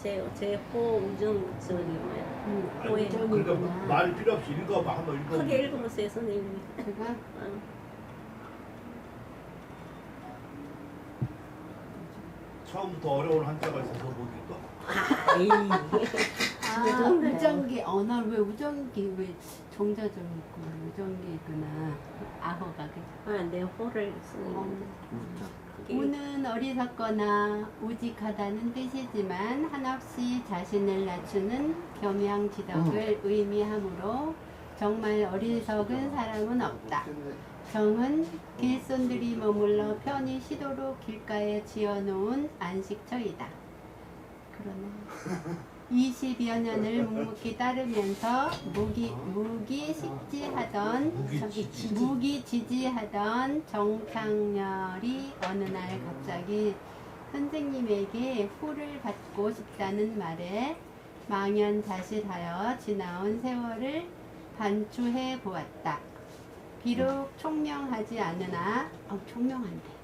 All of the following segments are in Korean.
제호 우정 저기 뭐야 호에 그러니까 말이 필요 없이 읽어봐. 한번 읽어봐. 크게 읽어보세요 선생님이. 제가 어. 처음부터 어려운 한자가 있어서 못 읽어. 우정기 언어 왜 우정기 왜 정자점 있고 우정기구나 아호가 그죠? 내 호를 쓰는 우는 어리석거나 우직하다는 뜻이지만 한없이 자신을 낮추는 겸양지덕을 의미하므로 정말 어리석은 사람은 없다. 정은 길손들이 머물러 편히 쉬도록 길가에 지어놓은 안식처이다. 그러나 20여 년을 묵묵히 따르면서 무기지지하던 정창렬이 어느 날 갑자기 선생님에게 후를 받고 싶다는 말에 망연자실하여 지나온 세월을 반추해 보았다. 비록 총명하지 않으나 총명한데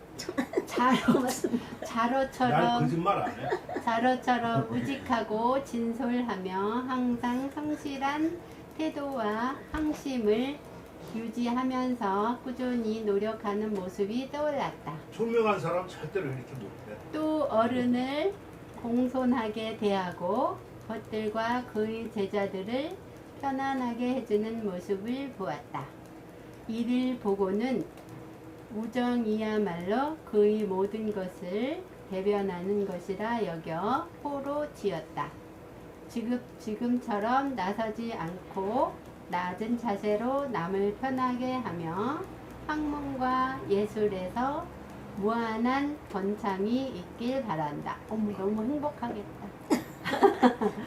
난 거짓말 안 해. 자로처럼 우직하고 진솔하며 항상 성실한 태도와 항심을 유지하면서 꾸준히 노력하는 모습이 떠올랐다. 총명한 사람 절대로 이렇게 못해. 또 어른을 공손하게 대하고 벗들과 그의 제자들을 편안하게 해주는 모습을 보았다. 이를 보고는 우정이야말로 그의 모든 것을 대변하는 것이라 여겨 호로 지었다. 지금처럼 나서지 않고 낮은 자세로 남을 편하게 하며 학문과 예술에서 무한한 번창이 있길 바란다. 어머 너무 행복하겠다.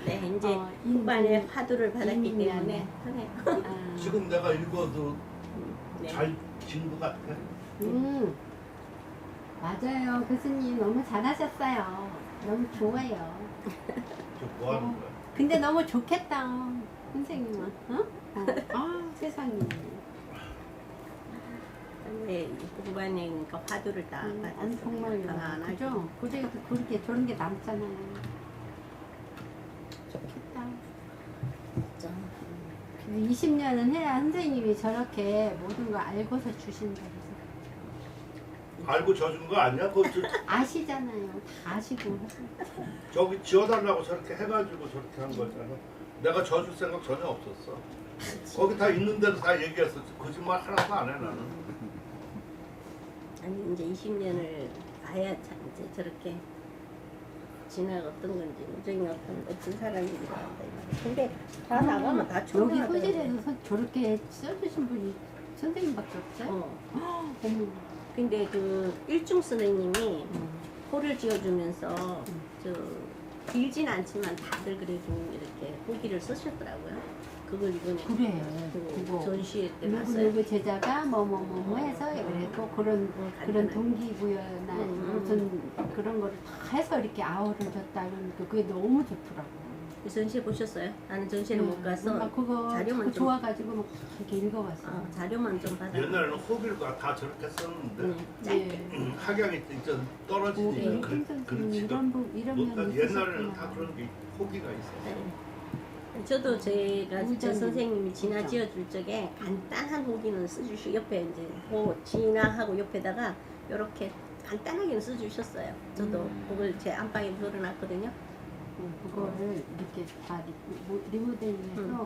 네 이제 후반에 화두를 받았기 때문에 지금 내가 읽어도 네. 잘 지은 것 같아. 맞아요. 교수님 너무 잘하셨어요. 너무 좋아요. 뭐 하는 거야? 근데 너무 좋겠다. 선생님은. 어? 세상에. 네, 후반에 그러니까 화두를 다 받았어요. 정말요. 편안하게. 그죠? 고생해서 그렇게 저런 게 남잖아요. 좋겠다. 진짜. 20년은 해야 선생님이 저렇게 모든 거 알고서 주신다. 알고 져준 거 아니야? 그거 아시잖아요. 다 아시고. 저기 지어달라고 저렇게 해가지고 저렇게 한 거잖아. 내가 져줄 생각 전혀 없었어. 거기 다 있는 대로 다 얘기했어. 거짓말 하나도 안 해 나는. 아니 이제 20년을 봐야 참 이제 저렇게 지나갔던 건지 우정이 어떤 사람인지 알았다 이 말이야. 근데 다 나가면 다 여기 총명하더라고요. 소질에서 저렇게 써주신 분이 선생님밖에 없어요? 어머. 근데 그 일중 선생님이 호를 지어주면서 저 길진 않지만 다들 그래도 이렇게 후기를 쓰셨더라고요. 그걸 이번에 그래. 그 그거. 전시회 때 누구 봤어요. 누구 제자가 뭐뭐뭐 해서 그래도 그런 동기부여나 무슨 그런 거를 다 해서 이렇게 아우를 줬다는 그게 너무 좋더라고. 그 전시회 보셨어요? 나는 전시회를 못 가서 그거 자료만 좀 좋아가지고 막 이렇게 읽어봤어. 자료만 좀 받아. 옛날에는 호비를 다 저렇게 썼는데 네. 학양이 좀 떨어지니까 그렇지. 이런 면이 옛날에는 다 그런 게 호기가 있어. 네. 저도 제가 저 선생님이 진화 지어줄 적에 간단한 호기는 써주시고 옆에 이제 호 진화하고 옆에다가 이렇게 간단하게는 써주셨어요. 저도 그걸 제 안방에 걸어놨거든요. 그거를 이렇게 다 리모델링해서 그렇게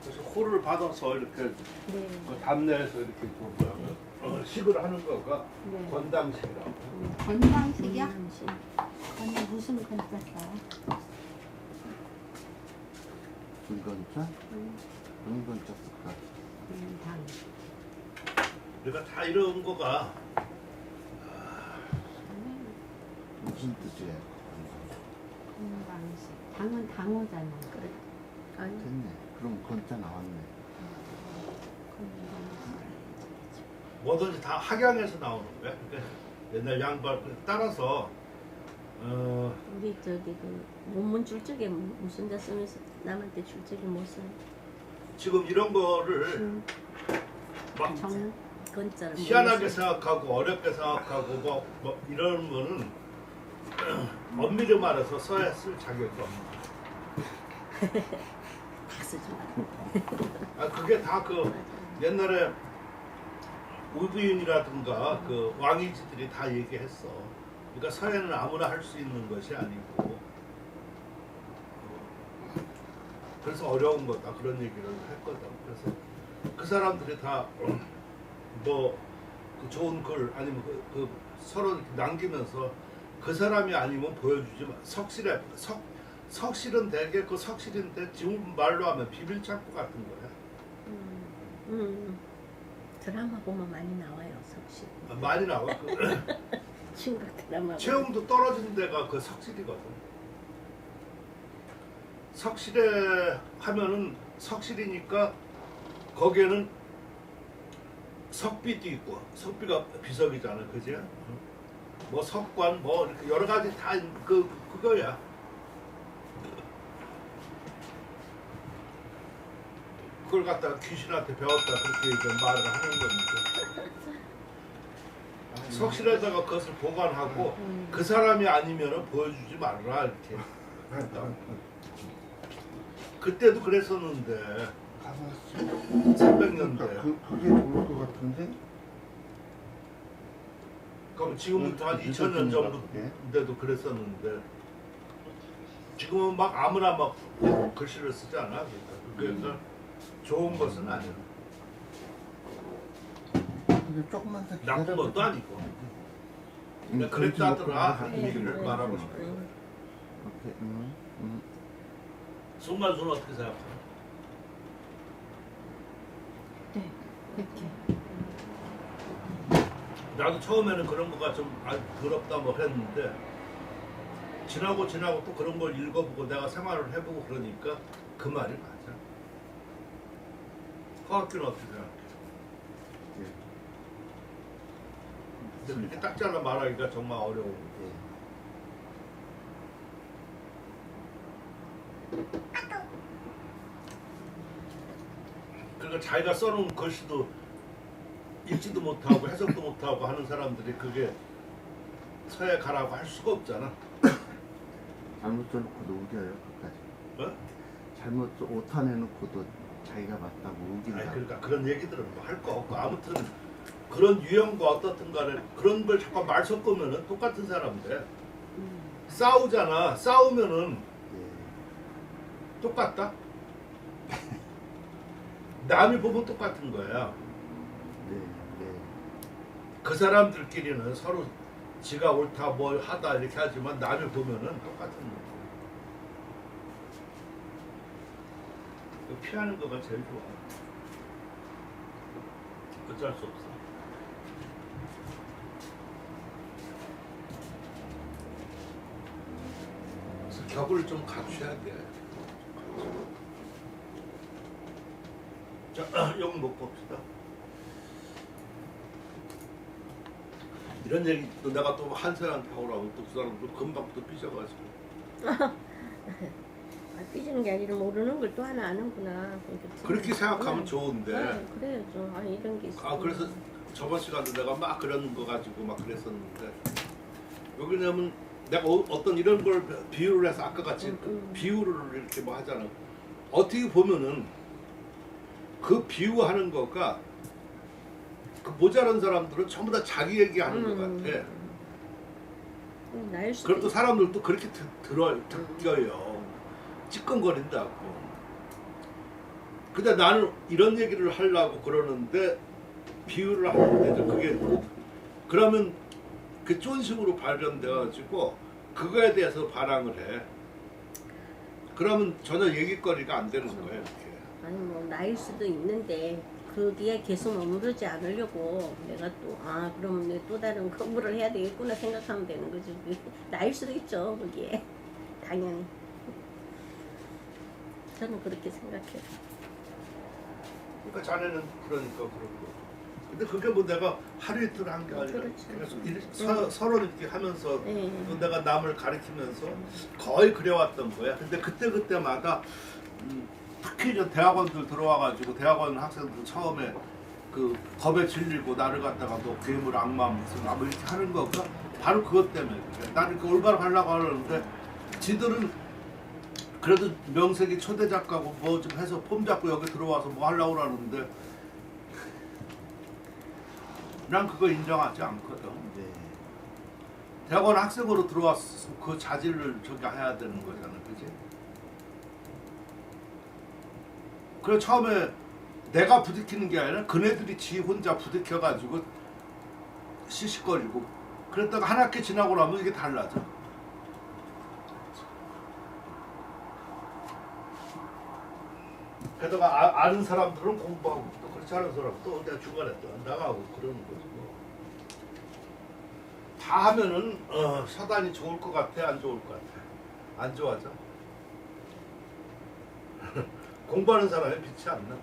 그래서 호를 받아서 이렇게 네. 그 답례에서 이렇게 그 뭐야 식을 하는 거가 네. 건당식이라고. 건강식이요? 음식. 언니 무슨 건 썼어요? 은건자? 은건자 쓸까? 당. 그러니까 다 이런 거가 무슨 뜻이에요? 건강식. 당은 당호잖아. 그래. 아니 됐네. 그럼 건자 나왔네. 뭐든지 다 학양에서 나오는 거야. 그러니까 옛날 양반 따라서 우리 저기 그 논문 줄 적에 무슨 자 쓰면서 남한테 줄 적에 못 써. 지금 이런 거를 막 정. 건자를 희한하게 생각하고 어렵게 생각하고 뭐 이런 거는 엄밀히 말해서 써야 쓸 자격이 없는 거야. 다 쓰지 아 그게 다 그 옛날에 우부인이라든가 그 왕이지들이 다 얘기했어. 그러니까 서예는 아무나 할 수 있는 것이 아니고 그래서 어려운 거다 그런 얘기를 했거든. 그래서 그 사람들이 다 뭐 그 좋은 글 아니면 그 서로 이렇게 남기면서 그 사람이 아니면 보여주지 마. 석실해 석실은 되게 그 석실인데 지금 말로 하면 비밀 창고 같은 거야. 드라마 보면 많이 나와요, 석실. 많이 나와. 그 중국 드라마. 체온도 떨어진 데가 그 석실이거든. 석실에 하면은 석실이니까 거기에는 석비도 있고 석비가 비석이잖아, 그지? 뭐 석관 뭐 이렇게 여러 가지 다 그거야. 그걸 갖다가 귀신한테 배웠다 그렇게 이제 말을 하는 겁니다. 석실에다가 그것을 보관하고 그 사람이 아니면은 보여주지 말라 이렇게. 그때도 그랬었는데 가봤어. 300년대. 그게 좋을 것 같은데. 그럼 지금부터 한 2000년 전부터도 그랬었는데 지금은 막 아무나 막 글씨를 쓰지 않아. 그러니까 좋은 것은 아니야. 근데 조금만 더 기다려. 나쁜 것도 아니고. 그러니까 그랬다더라 하는 얘기를 말하고 싶어요. 오케이. 순간순 어떻게 생각해? 네, 이렇게. 나도 처음에는 그런 거가 좀 더럽다 뭐 했는데 지나고 또 그런 걸 읽어보고 내가 생활을 해보고 그러니까 그 말이 맞아. 허학규는 어떻게 생각해? 근데 그렇게 딱 잘라 말하기가 정말 어려워. 그러니까 자기가 써놓은 글씨도 읽지도 못하고 해석도 못하고 하는 사람들이 그게 서예 가라고 할 수가 없잖아. 잘못 써놓고도 우겨요 끝까지. 어? 잘못 오탄 해놓고도 자기가 맞다고 우긴다. 아니 그러니까 그런 얘기들은 뭐 할 거 없고 아무튼 그런 유형과 어떻든 간에 그런 걸 자꾸 말 섞으면은 똑같은 사람인데 싸우잖아. 싸우면은 똑같다? 남이 보면 똑같은 거야. 네. 그 사람들끼리는 서로 지가 옳다 뭘 하다 이렇게 하지만 남이 보면은 똑같은 거야. 피하는 거가 제일 좋아. 어쩔 수 없어. 그래서 격을 좀 갖춰야 돼. 자, 영목 봅시다. 이런 얘기 또 내가 또 한 사람한테 하라고 또 그 사람도 금방 또 삐져가지고. 삐지는 게 아니라 모르는 걸 또 하나 아는구나. 그렇게 생각하면 좋은데. 그래야죠. 아 이런 게 있어. 그래서 저번 시간도 내가 막 그런 거 가지고 막 그랬었는데 왜냐면 내가 어떤 이런 걸 비유를 해서 아까 같이 그 비유를 이렇게 뭐 하잖아. 어떻게 보면은 그 비유하는 거가 그 모자란 사람들은 전부 다 자기 얘기하는 것 같아. 나일 수도 그럼 또 사람들도 그렇게 듣겨요. 찌끈거린다고. 근데 나는 이런 얘기를 하려고 그러는데 비유를 하는데 그게 그러면 그 쫀식으로 발견돼가지고 그거에 대해서 반항을 해. 그러면 전혀 얘기거리가 안 되는 거예요. 이렇게. 아니 뭐 나일 수도 있는데 거기에 계속 머무르지 않으려고 내가 또 그럼 내가 또 다른 공부를 해야 되겠구나 생각하면 되는 거지. 나일 수도 있죠 거기에 당연히. 저는 그렇게 생각해요. 그러니까 자네는 그러니까 그런 거. 근데 그게 뭐 내가 하루 이틀 한 게 아니라 그렇죠. 계속 서로 이렇게 하면서 네. 또 내가 남을 가르치면서 거의 그래왔던 거야. 근데 그때마다 특히 저 대학원들 들어와가지고 대학원 학생들 처음에 그 겁에 질리고 나를 갖다가 뭐 괴물 악마 무슨 뭐 이렇게 하는 거가 바로 그것 때문에 그래. 나는 그 올바로 하려고 하는데 지들은 그래도 명색이 초대 작가고 뭐 좀 해서 폼 잡고 여기 들어와서 뭐 하려고 그러는데 난 그거 인정하지 않거든. 네. 대학원 학생으로 들어왔어. 그 자질을 저기 해야 되는 거잖아, 그지? 그래 처음에 내가 부딪히는 게 아니라 그네들이 지 혼자 부딪혀가지고 시시거리고 그랬다가 한 학기 지나고 나면 이게 달라져. 게다가 아는 사람들은 공부하고 또 그렇지 않은 사람 또 내가 중간에 또 나가고 그러는 거지 뭐. 다 하면은 사단이 좋을 것 같아, 안 좋을 것 같아? 안 좋아져. 공부하는 사람이 빛이 안 나.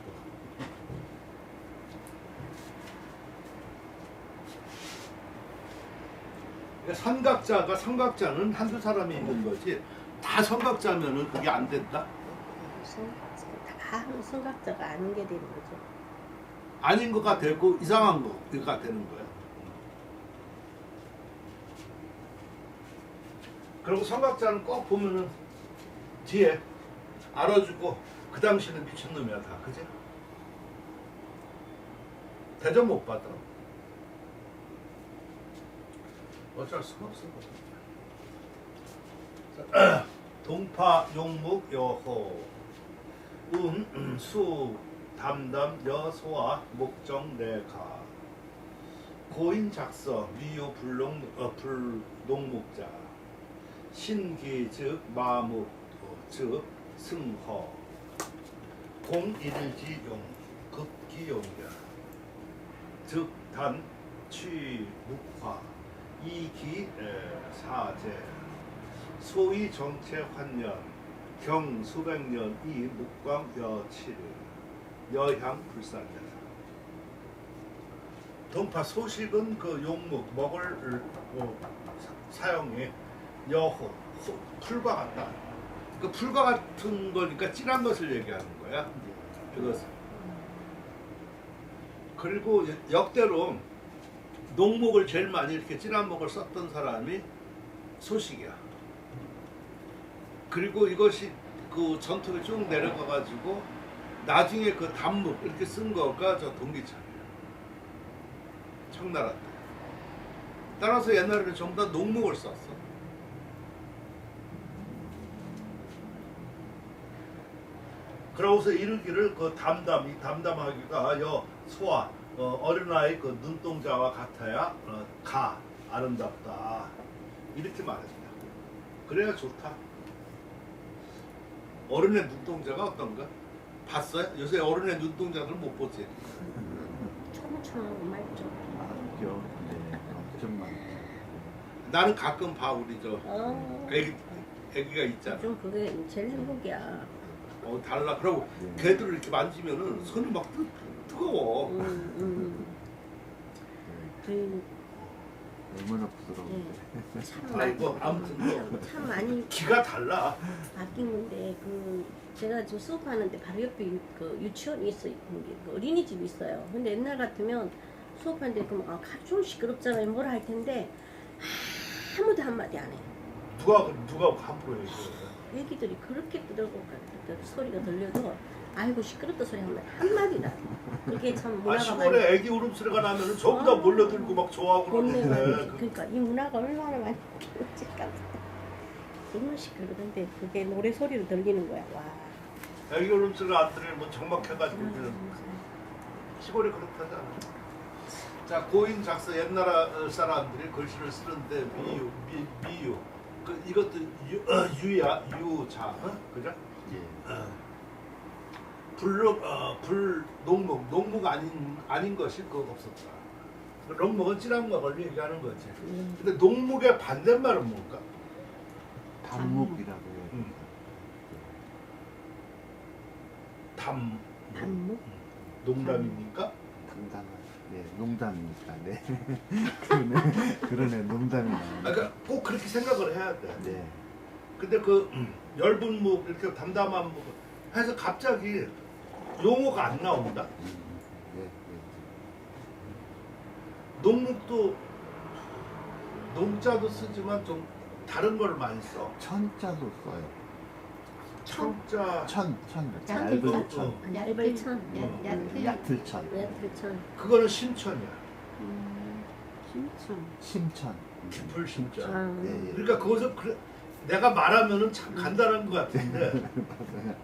그러니까 삼각자는 한두 사람이 있는 거지 다 삼각자면은 그게 안 된다? 다 삼각자가 아닌 게 되는 거죠. 아닌 거가 되고 이상한 거가 되는 거야. 그리고 삼각자는 꼭 보면은 뒤에 알아주고 그 당시는 미친놈이야 다, 그지? 대접 못 받아. 어쩔 수가 없어. 동파 용목 여호 운 수 담담 여소와 목정 내가 고인 작서 미요 불농목자 신기 즉 마목 즉 승허 공일지용 급기용이야 즉단 취묵화 이기 사제 소위 정체 환년 경 수백 년 이 묵광 여치르 여향 불산대사. 동파 소식은 그 용목 먹을 사용이 여호 풀과 같다. 그 풀과 같은 거니까 진한 것을 얘기하는 거야. 이것은. 그리고 역대로 농목을 제일 많이 이렇게 진한 목을 썼던 사람이 소식이야. 그리고 이것이 그 전통에 쭉 내려가가지고 나중에 그 단목 이렇게 쓴 거가 저 동기창이야. 청나라 때. 따라서 옛날에는 전부 다 농목을 썼어. 그러고서 이르기를 그 담담, 이 담담하기가 여 소아 어린아이 그 눈동자와 같아야 가 아름답다 이렇게 말했다. 그래야 좋다. 어른의 눈동자가 어떤가? 봤어요? 요새 어른의 눈동자들 못 보지. 초무초무 맑죠. 많죠. 네. 엄청 많죠. 나는 가끔 봐 우리 저 애기가 있잖아. 좀 그게 제일 행복이야. 달라. 그러고 걔들을 이렇게 만지면은 손이 막 뜨거워. 그 얼마나 부드러운데. 참 아이고 아무튼 참 많이 기가 달라. 바뀐 건데 그 제가 지금 수업하는데 바로 옆에 그 유치원이 있어요. 그 어린이집이 있어요. 근데 옛날 같으면 수업하는데 그럼 좀 시끄럽잖아요. 뭐라 할 텐데 아무도 한마디 안 해. 누가 함부로 얘기해. 애기들이 그렇게 끄덕끄덕 소리가 들려도 아이고 시끄럽다 소리 한마디도 안 해. 그게 참 문화가 시골에 애기 울음소리가 나면은 전부 다 몰려들고 막 좋아하고 그러는데. 그러니까 이 문화가 얼마나 많이 바뀌었을까. 너무 시끄러운데 그게 노래 소리로 들리는 거야. 와. 애기 울음소리가 안 들리면 적막해가지고 그냥 시골이 그렇다잖아. 자 고인 작서 옛날 사람들이 글씨를 쓰는데 미유 그 이것도 유야 유자 그죠? 예. 농목 아닌 것이 그거 없었다. 농목은 찌란 걸 얘기하는 거지. 근데 농목의 반대말은 뭔가? 단목이라고 해요. 단목? 농담입니까? 당당한. 네, 농담입니까? 네. 그러네, 농담이 나오네. 그러니까 꼭 그렇게 생각을 해야 돼. 네. 근데 그 엷은 목 이렇게 담담한 목 해서 갑자기 용어가 안 나온다. 네, 네. 농목도 농자도 쓰지만 좀 다른 걸 많이 써. 천자도 써요. 천자. 천, 얇은 얇은 천, 얇은 천. 얕은 얕을 천, 얇은 천. 그거는 심천이야. 심청. 심천. 깊을 심자. 아. 예, 예. 그러니까 그것을 내가 말하면은 참 간단한 것 같은데 맞아요.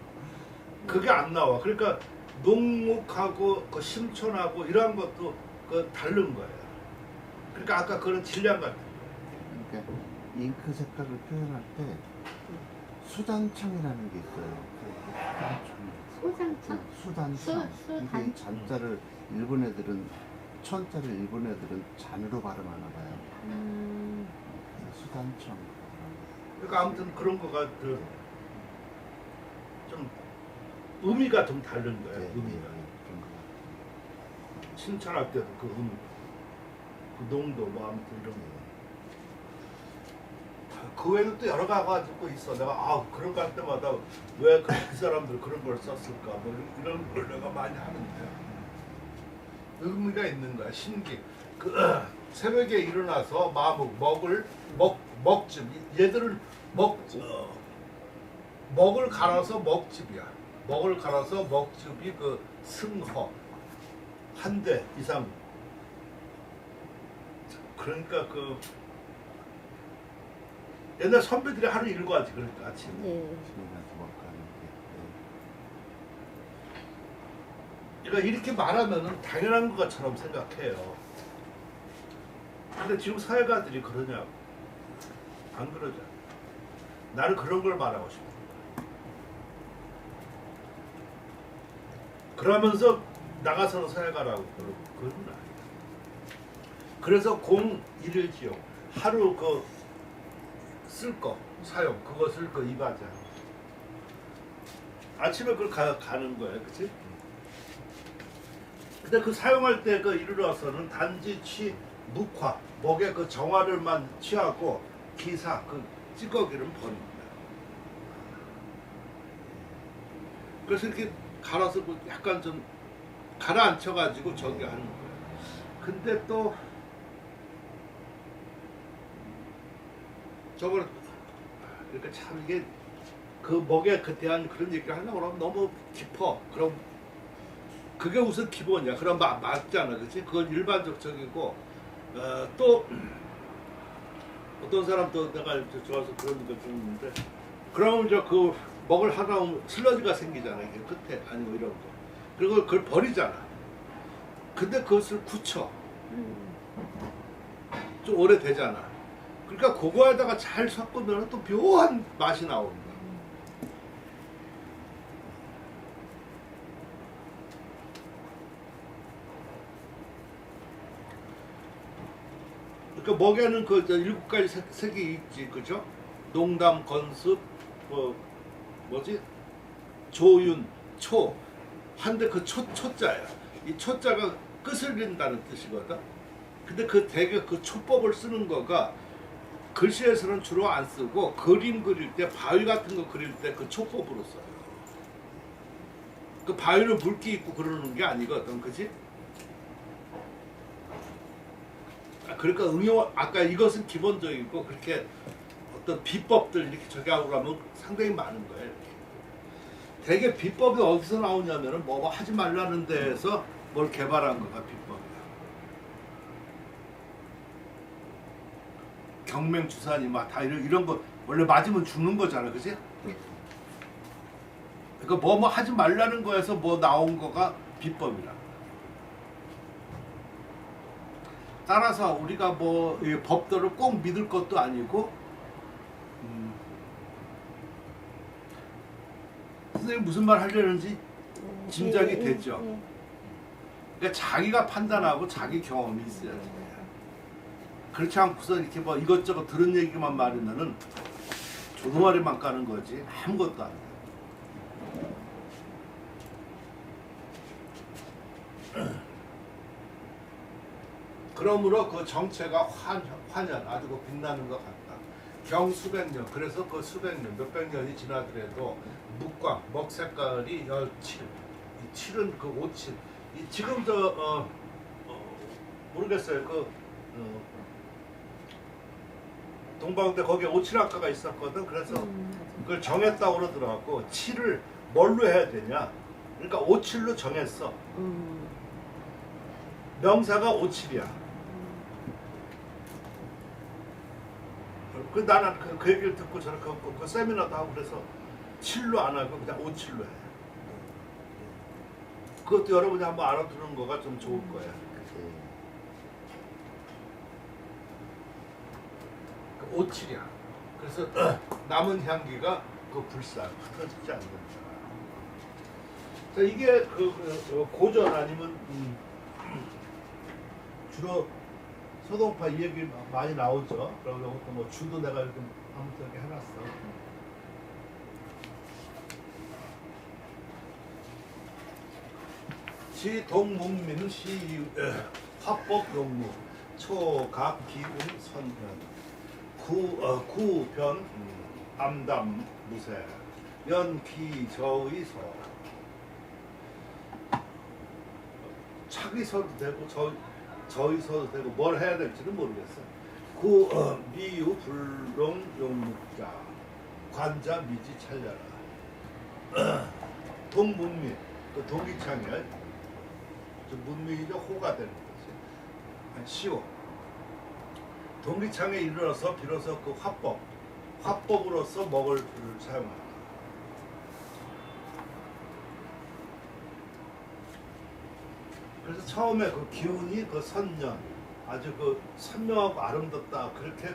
그게 안 나와. 그러니까 농목하고 그 심천하고 이러한 것도 그 다른 거예요. 그러니까 아까 그런 질량 같은 거. 그러니까 잉크 색깔을 표현할 때 수단청이라는 게 있어요. 소장청? 수단청. 수단. 이게 잔자를 일본 애들은 천자를 일본 애들은 잔으로 발음하나 봐요. 그래서 수단청. 그러니까 아무튼 그런 거가 그 좀 의미가 좀 다른 거예요. 의미가. 그런 거 같아요. 신천할 때도 그 의미, 그 농도 뭐 아무튼 이런 거. 그 외에도 또 여러 가지고 있어. 내가 그런 거 할 때마다 왜 그 사람들 그런 걸 썼을까? 뭐 이런 걸 내가 많이 하는데 의미가 있는 거야. 신기. 그 새벽에 일어나서 먹집. 얘들은 먹을 갈아서 먹집이야. 먹을 갈아서 먹집이 그 승허 한 대 이상. 그러니까 그 옛날 선배들이 하루 일과지. 그러니까 아침에. 네. 집에서 먹하는 게. 그러니까 이렇게 말하면은 당연한 것처럼 생각해요. 근데 지금 사회가들이 그러냐고. 안 그러잖아. 나는 그런 걸 말하고 싶어. 그러면서 나가서는 사회가라고 그런 건 아니야. 그래서 공일일지요. 하루 그 쓸 거 사용 그거 쓸 거 이바자. 아침에 그걸 가는 거예요, 그치? 근데 그 사용할 때 그 이르러서는 단지 묵화 먹의 그 정화를만 취하고 기사 그 찌꺼기를 버립니다. 그래서 이렇게 갈아서 그 약간 좀 가라앉혀가지고 저기 하는 거예요. 근데 또 저걸 그러니까 참 이게 그 먹에 대한 그런 얘기를 하려고 그러면 너무 깊어. 그럼 그게 우선 기본이야. 그럼 맞잖아, 그렇지? 그건 일반적이고 또 어떤 사람도 내가 좋아서 그런 거 좀 있는데 그러면 이제 그 먹을 하다 보면 슬러지가 생기잖아. 이게 끝에 아니고 이런 거. 그리고 그걸 버리잖아. 근데 그것을 굳혀. 좀 오래되잖아. 그러니까 그거에다가 잘 섞으면 또 묘한 맛이 나옵니다. 그러니까 먹에는 그 7가지 색이 있지, 그죠? 농담, 건습, 뭐지? 조윤, 초. 한데 그 초자야. 이 초자가 끝을 린다는 뜻이거든. 근데 그 대개 그 초법을 쓰는 거가 글씨에서는 주로 안 쓰고 그림 그릴 때 바위 같은 거 그릴 때 그 초법으로 써요. 그 바위는 물기 있고 그러는 게 아니거든, 그지? 그러니까 응용 아까 이것은 기본적이고 그렇게 어떤 비법들 이렇게 저기 하고 그러면 상당히 많은 거예요. 이렇게. 대개 비법이 어디서 나오냐면은 뭐 하지 말라는 데에서 뭘 개발한 거가 비법이야. 경맹주사니 막 다 이런 거 원래 맞으면 죽는 거잖아, 그지? 그러니까 뭐 하지 말라는 거에서 뭐 나온 거가 비법이라. 따라서 우리가 뭐 법도를 꼭 믿을 것도 아니고, 선생님 무슨 말 하려는지 짐작이 되죠. 그러니까 자기가 판단하고 자기 경험이 있어야지. 그렇지 않고서 이렇게 뭐 이것저것 들은 얘기만 말하면은 조동아리만 까는 거지 아무것도 안 돼. 그러므로 그 정체가 환연 아주 그 빛나는 것 같다. 경수백 년, 그래서 그 수백 년, 몇백 년이 지나더라도 묵광, 먹 색깔이 17, 이 7은 그 57. 이 지금 모르겠어요. 동방대 거기에 오칠학과가 있었거든. 그래서 그걸 정했다고 그러더라고. 칠을 뭘로 해야 되냐. 그러니까 오칠로 정했어. 명사가 오칠이야. 나는 그 얘기를 듣고 저렇게 그 세미나도 하고 그래서 칠로 안 하고 그냥 오칠로 해. 그것도 여러분이 한번 알아두는 거가 좀 좋을 거야. 그 오칠이야. 그래서 남은 향기가 그 불상 흩어지지 않는다. 자, 이게 그 고전 아니면 주로 소동파 이 얘기 많이 나오죠. 그리고 이것도 뭐 주도 내가 이렇게 아무튼 이렇게 해놨어. 시동문민 시 화법 용무 초각 기운 선현 구변 암담 무쇠 연기 저의서 차기서도 되고 저의서도 되고 뭘 해야 될지는 모르겠어. 미유 불롱 용묵자 관자 미지 찰려라. 동문민 그 동기창이야. 문민이죠. 호가 되는 거지. 시오. 동기창에 이르러서 비로소 그 화법으로서 먹을 불을 사용한다. 그래서 처음에 그 기운이 그 선년 아주 그 선명하고 아름답다 그렇게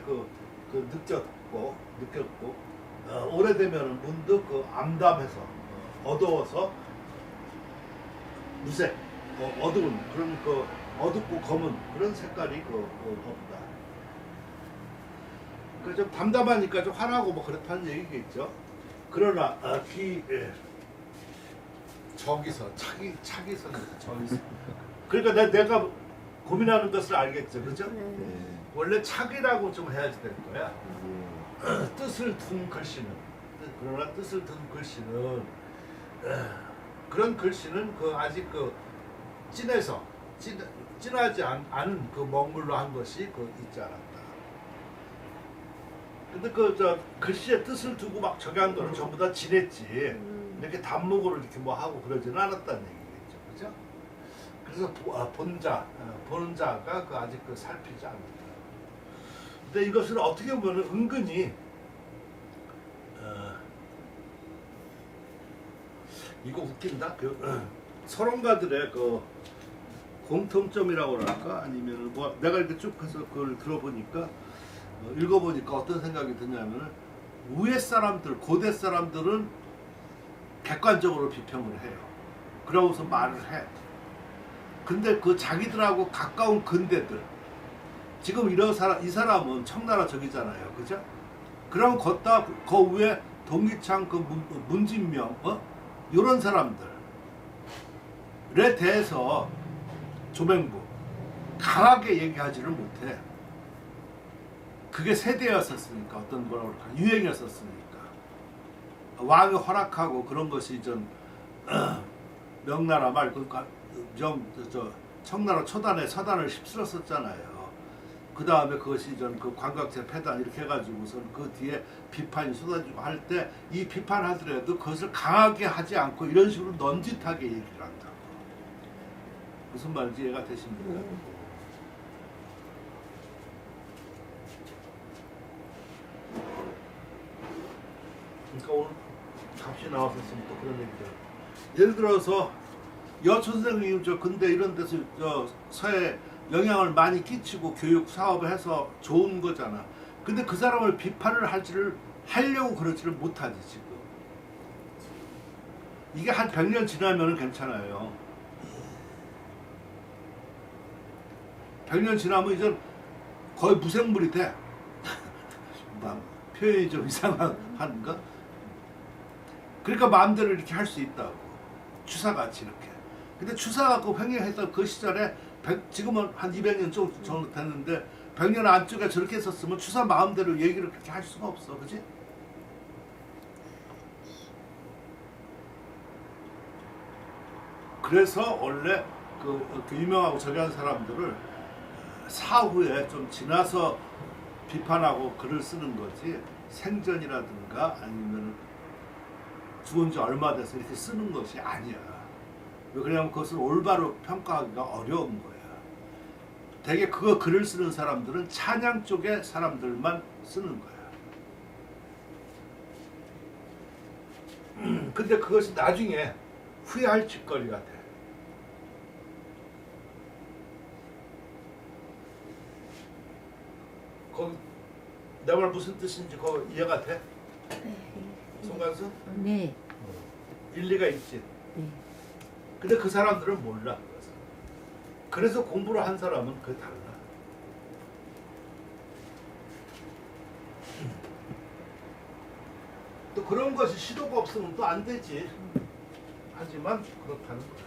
느꼈고 오래되면 문득 그 암담해서 어두워서 무색 어두운 그런 그 어둡고 검은 그런 색깔이 없다. 그 좀 담담하니까 좀 화나고 뭐 그렇다는 얘기겠죠. 그러나 저기서 차기서 저기서 그러니까 내가 고민하는 것을 알겠죠, 그렇죠? 원래 차기라고 좀 해야지 될 거야. 뜻을 둔 글씨는 그러나 뜻을 둔 글씨는 그런 글씨는 아직 진하지 않은 그 먹물로 한 것이 있지 않았다. 근데 글씨의 뜻을 두고 막 적용한 거는 전부 다 진했지. 이렇게 단목으로 이렇게 뭐 하고 그러지는 않았다는 얘기겠죠, 그죠? 그래서 보는 자가 아직 살피지 않는다. 근데 이것을 어떻게 보면 은근히 이거 웃긴다. 서론가들의 공통점이라고 할까 아니면 뭐 내가 이렇게 쭉 해서 그걸 들어보니까 읽어보니까 어떤 생각이 드냐면은 위에 사람들 고대 사람들은 객관적으로 비평을 해요. 그러고서 말을 해. 근데 자기들하고 가까운 근대들 지금 이 사람은 청나라 적이잖아요, 그죠? 그럼 걷다 그 위에 동기창 문진명 이런 사람들에 대해서 조맹부 강하게 얘기하지를 못해. 그게 세대였었으니까 어떤 뭐라고 그럴까 유행이었었으니까 왕이 허락하고 그런 것이 명나라 말 청나라 초단에 서단을 휩쓸었었잖아요. 그 다음에 그것이 그 관각제 폐단 이렇게 해가지고선 그 뒤에 비판이 쏟아지고 할 때 이 비판하더라도 그것을 강하게 하지 않고 이런 식으로 넌짓하게 얘기를 한다고. 무슨 말인지 이해가 되십니까? 그러니까 오늘 값이 나왔었으면 또 그런 얘기죠. 예를 들어서 여천생님 근대 이런 데서 서해 영향을 많이 끼치고 교육 사업을 해서 좋은 거잖아. 근데 그 사람을 비판을 하려고 그러지를 못하지 지금. 이게 한 100년 지나면은 괜찮아요. 100년 지나면 이제 거의 무생물이 돼. 표현이 좀 이상한가? 그러니까 마음대로 이렇게 할 수 있다고. 추사같이 이렇게. 근데 추사가 횡행했던 그 시절에 지금은 한 200년 정도 됐는데 100년 안쪽에 저렇게 했었으면 추사 마음대로 얘기를 그렇게 할 수가 없어. 그지? 그래서 원래 그 유명하고 저기한 사람들을 사후에 좀 지나서 비판하고 글을 쓰는 거지 생전이라든가 아니면 죽은 지 얼마 돼서 이렇게 쓰는 것이 아니야. 왜 그러냐면 그것을 올바로 평가하기가 어려운 거야. 되게 그거 글을 쓰는 사람들은 찬양 쪽의 사람들만 쓰는 거야. 근데 그것이 나중에 후회할 짓거리가 돼. 거기 내 말 무슨 뜻인지 그거 이해가 돼? 송관수? 네. 일리가 있지. 네. 근데 그 사람들은 몰라. 그래서 공부를 한 사람은 그게 달라. 또 그런 것이 시도가 없으면 또 안 되지. 하지만 그렇다는 거야.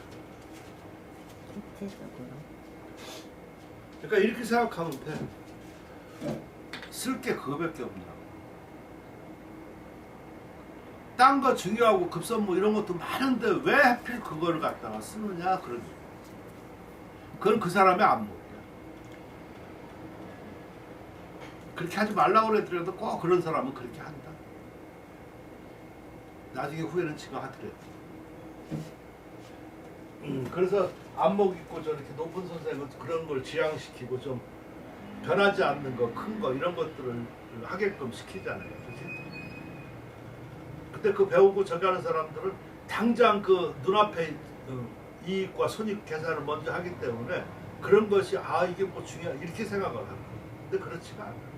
그러니까 이렇게 생각하면 돼. 쓸 게 그거밖에 없냐고. 딴 거 중요하고 급선무 이런 것도 많은데 왜 하필 그거를 갖다가 쓰느냐 그러지. 그건 그 사람의 안목이야. 그렇게 하지 말라고 그랬더라도 꼭 그런 사람은 그렇게 한다. 나중에 후회는 지가 하더래. 그래서 안목 있고 저렇게 높은 선생님은 그런 걸 지향시키고 좀 변하지 않는 거, 큰 거 이런 것들을 하게끔 시키잖아요. 그치? 근데 그 배우고 저기 하는 사람들은 당장 그 눈앞에 이익과 손익 계산을 먼저 하기 때문에 그런 것이 아 이게 뭐 중요하 이렇게 생각을 하는 거예요. 근데 그렇지가 않아요.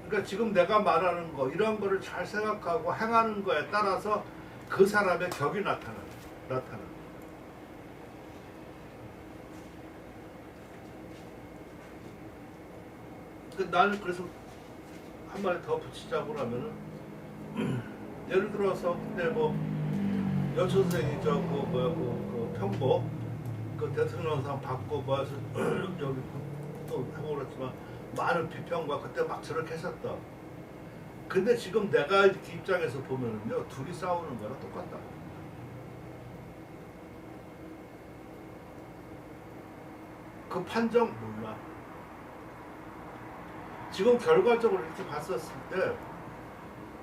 그러니까 지금 내가 말하는 거 이런 거를 잘 생각하고 행하는 거에 따라서 그 사람의 격이 나타나는. 나는 그래서 한 마디 더 붙이자고 하면은 예를 들어서 그때 뭐 여천생이 그 평보 그 대통령상 받고 뭐 해서 여기 또 하고 그랬지만 많은 비평과 그때 막 저렇게 했었다. 근데 지금 내가 이렇게 입장에서 보면은요 둘이 싸우는 거랑 똑같다. 그 판정 몰라. 지금 결과적으로 이렇게 봤었을 때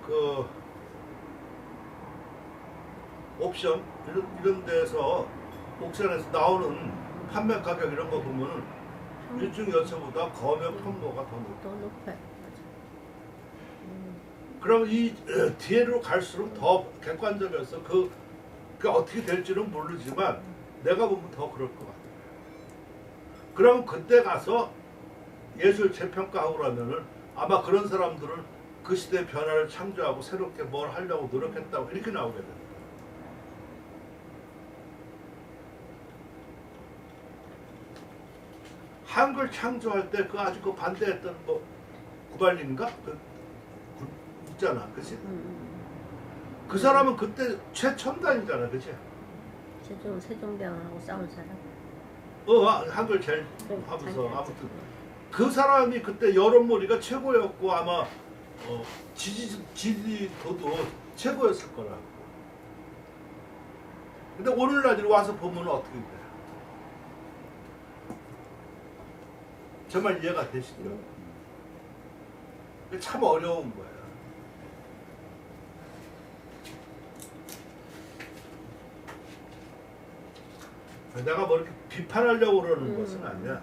그 옵션 이런 데서 옥션에서 나오는 판매 가격 이런 거 보면은 일중 여체보다 검역 편보가 더 높아. 더 높아요. 그럼 이 뒤로 갈수록 더 객관적이어서 그게 어떻게 될지는 모르지만 내가 보면 더 그럴 것 같아요. 그럼 그때 가서 예술 재평가하고 그러면은 아마 그런 사람들은 그 시대의 변화를 창조하고 새롭게 뭘 하려고 노력했다고 이렇게 나오게 됩니다. 한글 창조할 때 그 아주 그 반대했던 뭐 구발린인가 그 있잖아, 그치? 그 사람은 그때 최첨단이잖아, 그치? 세종대왕하고 싸운 사람. 한글 제일 네, 하면서 자기 아무튼 그 사람이 그때 여론몰이가 최고였고 아마 지지도도 최고였을 거라. 근데 오늘날 와서 보면 어떻게 돼? 정말 이해가 되시죠? 참 어려운 거야. 내가 뭐 이렇게 비판하려고 그러는 것은 아니야.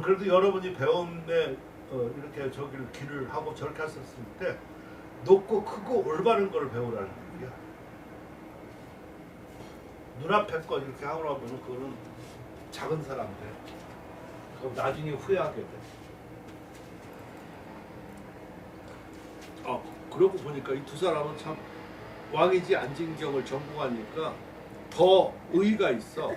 그래도 여러분이 배움에 이렇게 저기를 길을 하고 저렇게 했었을 때 높고 크고 올바른 걸 배우라는 얘기야. 눈앞에 거 이렇게 하고 나면 그거는 작은 사람들. 그럼 나중에 후회하게 돼. 그러고 보니까 이 두 사람은 참 왕이지 안진경을 전공하니까 더 의의가 있어.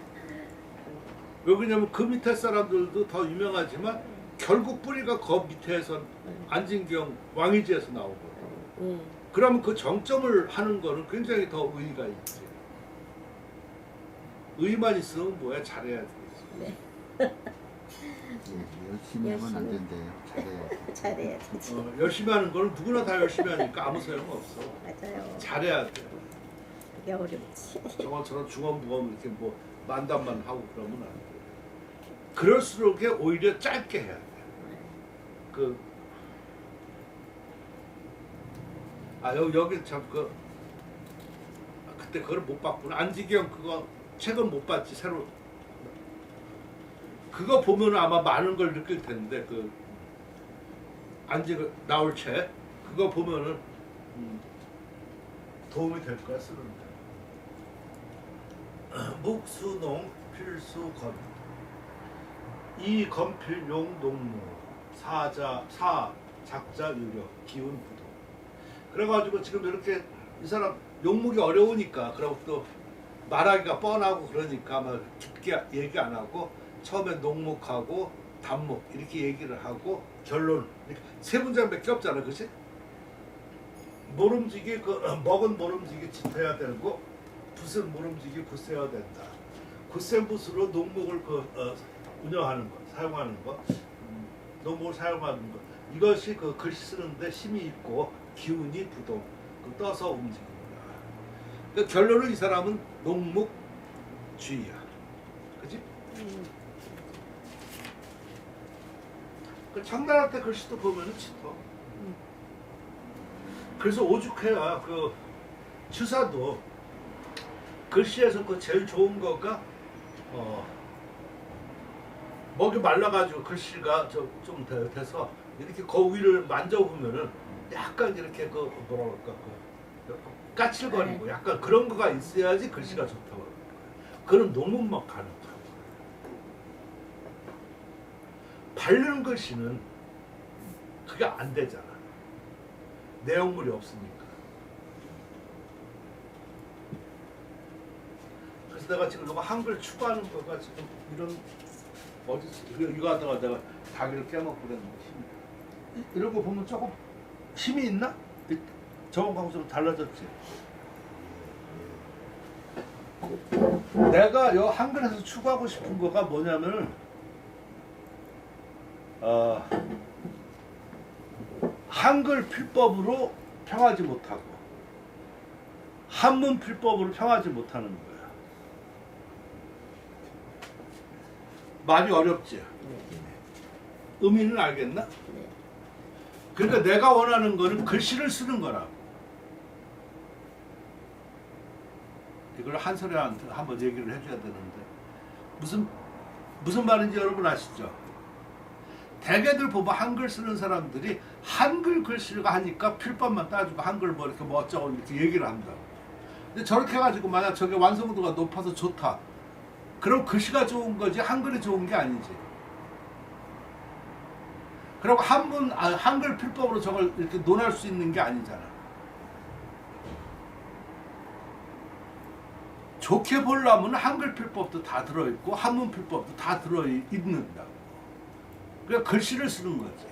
왜 그러냐면 그 밑에 사람들도 더 유명하지만 결국 뿌리가 그 밑에서 안진경 왕이지에서 나오거든. 그러면 그 정점을 하는 거는 굉장히 더 의의가 있지. 의의만 있으면 뭐야 잘해야 되겠지. 네. 열심히 하면 안 된대요. 잘해야 돼. 잘해야 되지. 열심히 하는 거는 누구나 다 열심히 하니까 아무 소용 없어. 맞아요. 잘해야 돼. 그게 어렵지. 저것처럼 중언부언 이렇게 뭐 만담만 하고 그러면 안 돼. 그럴수록 오히려 짧게 해야 돼. 여기 참 그때 그걸 못 봤구나. 안지경 그거 책은 못 봤지 새로. 그거 보면 아마 많은 걸 느낄 텐데 안지경 나올 책 그거 보면은 도움이 될 거야 쓰는데. 묵수농 필수건 이건필용 농무 사 작자 유력 기운 부동. 그래가지고 지금 이렇게 이 사람 용목이 어려우니까 그리고 또 말하기가 뻔하고 그러니까 막 깊게 얘기 안 하고 처음에 농목하고 단목 이렇게 얘기를 하고 결론 이렇게 세 문장밖에 없잖아, 그렇지? 모름지기 먹은 모름지기 짙어야 되고 붓은 모름지기 굳세야 된다. 굳센 붓으로 농목을 운영하는 것, 사용하는 것, 농목을 사용하는 것 이것이 글씨 쓰는데 힘이 있고 기운이 부동, 떠서 움직인다. 그러니까 결론은 이 사람은 농목주의야, 그렇지? 그 청나라 때 글씨도 보면은 짙어. 그래서 오죽해야 추사도 글씨에서 제일 좋은 거가 먹이 말라가지고 글씨가 좀 돼서 이렇게 위를 만져보면은 약간 이렇게 뭐라 그럴까 까칠거리고 약간 그런 거가 있어야지 글씨가 좋다고 그러는 거야. 그런 농문만 가는 거야. 바르는 글씨는 그게 안 되잖아. 내용물이 없으니까. 그래서 내가 지금 이거 한글 추구하는 거가 지금 이런 이거 하다가 내가 닭을 깨먹고 그랬는데 이런 거 보면 조금 힘이 있나? 저번하고 좀 달라졌지. 내가 요 한글에서 추구하고 싶은 거가 뭐냐면 한글 필법으로 평하지 못하고 한문 필법으로 평하지 못하는 거야. 말이 어렵지? 의미는 알겠나? 그러니까 내가 원하는 거는 글씨를 쓰는 거라고. 이걸 한솔이한테 한번 얘기를 해줘야 되는데 무슨 말인지 여러분 아시죠? 대개들 보면 한글 쓰는 사람들이 한글 글씨가 하니까 필법만 따지고 한글 뭐 이렇게 뭐 어쩌고 이렇게 얘기를 한다고. 근데 저렇게 해가지고 만약 저게 완성도가 높아서 좋다. 그럼 글씨가 좋은 거지 한글이 좋은 게 아니지. 그리고 한글 필법으로 저걸 이렇게 논할 수 있는 게 아니잖아. 좋게 보려면 한글 필법도 다 들어있고 한문 필법도 다 들어있는다고. 그러니까 글씨를 쓰는 거지.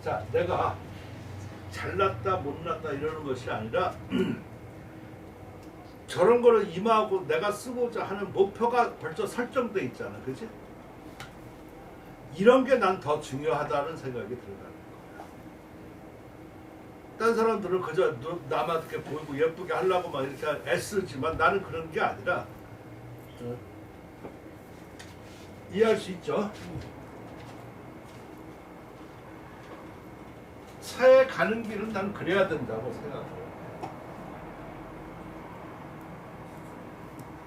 자, 내가 잘났다 못났다 이러는 것이 아니라 저런 거를 임하고 내가 쓰고자 하는 목표가 벌써 설정돼 있잖아, 그치? 이런 게 난 더 중요하다는 생각이 들어가는 거야. 딴 사람들은 그저 남한테 보이고 예쁘게 하려고 막 이렇게 애쓰지만 나는 그런 게 아니라 이해할 수 있죠? 새에 가는 길은 난 그래야 된다고 생각해요.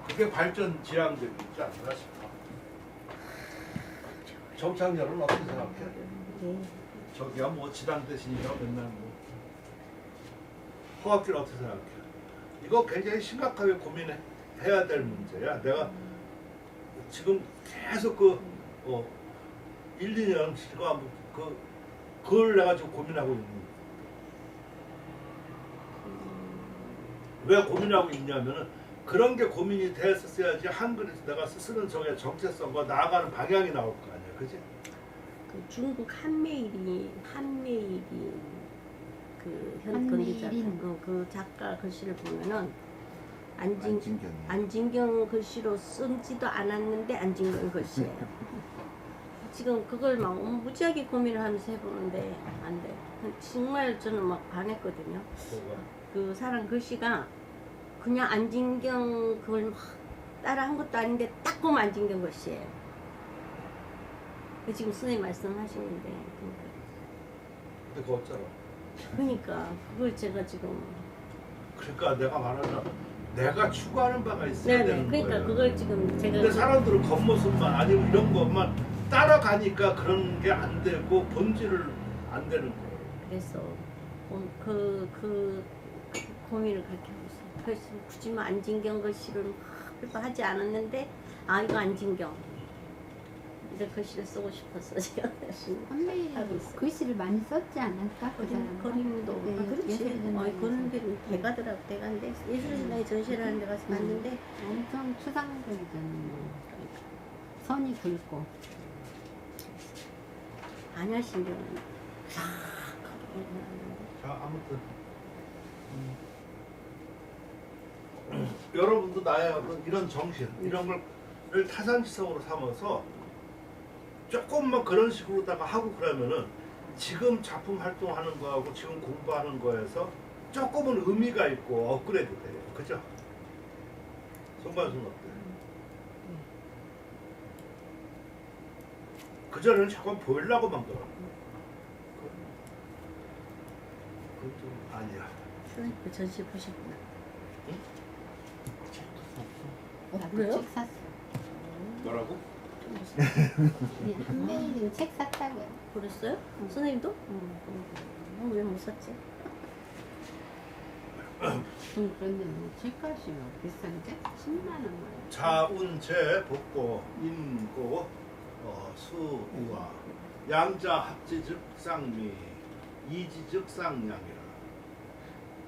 그게 발전 지향적이 있지 않나 싶어. 정창렬은 어떻게 생각해? 저기야 뭐 지당 대신이라 맨날 뭐 허학기를 어떻게 생각해? 이거 굉장히 심각하게 고민해야 될 문제야. 내가 지금 계속 1, 2년 지금 그걸 내가 지금 고민하고 있는 거야. 왜 고민하고 있냐면은 그런 게 고민이 됐었어야지 한글에서 내가 쓰는 저게 정체성과 나아가는 방향이 나올 거 아니야, 그지? 중국 한메일이 그 작가 글씨를 보면은 안진경 글씨로 쓰지도 않았는데 안진경 글씨예요. 지금 그걸 막 무지하게 고민을 하면서 해보는데 안 돼. 정말 저는 막 반했거든요. 뭐가? 그 사람 글씨가 그냥 안진경 그걸 막 따라 한 것도 아닌데 딱 보면 안진경 글씨예요. 그 지금 선생님 말씀하시는데 근데 그거 없잖아. 그러니까 그걸 제가 지금 그러니까 내가 말하자. 내가 추구하는 바가 있어야 네네 되는 그러니까 거예요. 그걸 지금 제가 근데 사람들은 겉모습만 아니면 이런 것만 따라가니까 그런 게 안 되고 본질을 안 되는 거예요. 그래서 그 고민을 그렇게 하고 있어요. 그래서 굳이 뭐 안진경 글씨를 막 하지 않았는데 아 이거 안진경 이런 글씨를 쓰고 싶어서 제가 열심히 선배님 하고 있어요. 글씨를 많이 썼지 않을까? 그 사람. 그림도 네, 그렇지. 예술전당에서. 그림들은 대가더라고 대가인데 예술전당에 전시를 하는 데 가서 봤는데 엄청 추상적이잖아요. 선이 굵고. 안야신경은 자, 아무튼 여러분도 나의 어떤 이런 정신 이런 걸 타산지성으로 삼아서 조금만 그런 식으로다가 하고 그러면은 지금 작품 활동하는 거하고 지금 공부하는 거에서 조금은 의미가 있고 업그레이드 돼요. 그죠? 송관순 어때? 그전에는 자꾸 보이려고 만들어. 그건 좀 아니야. 선생님 그 전시 보셨구나. 나도 그래요? 책 샀어. 뭐라고? 한매일은 책 샀다고요. 그랬어요? 선생님도? 왜 못 샀지? 그런데 뭐 책값이 비싼데? 10만 원. 자운제 복고 인고 수우와 양자 합지즉 쌍미 이지즉 쌍양이라.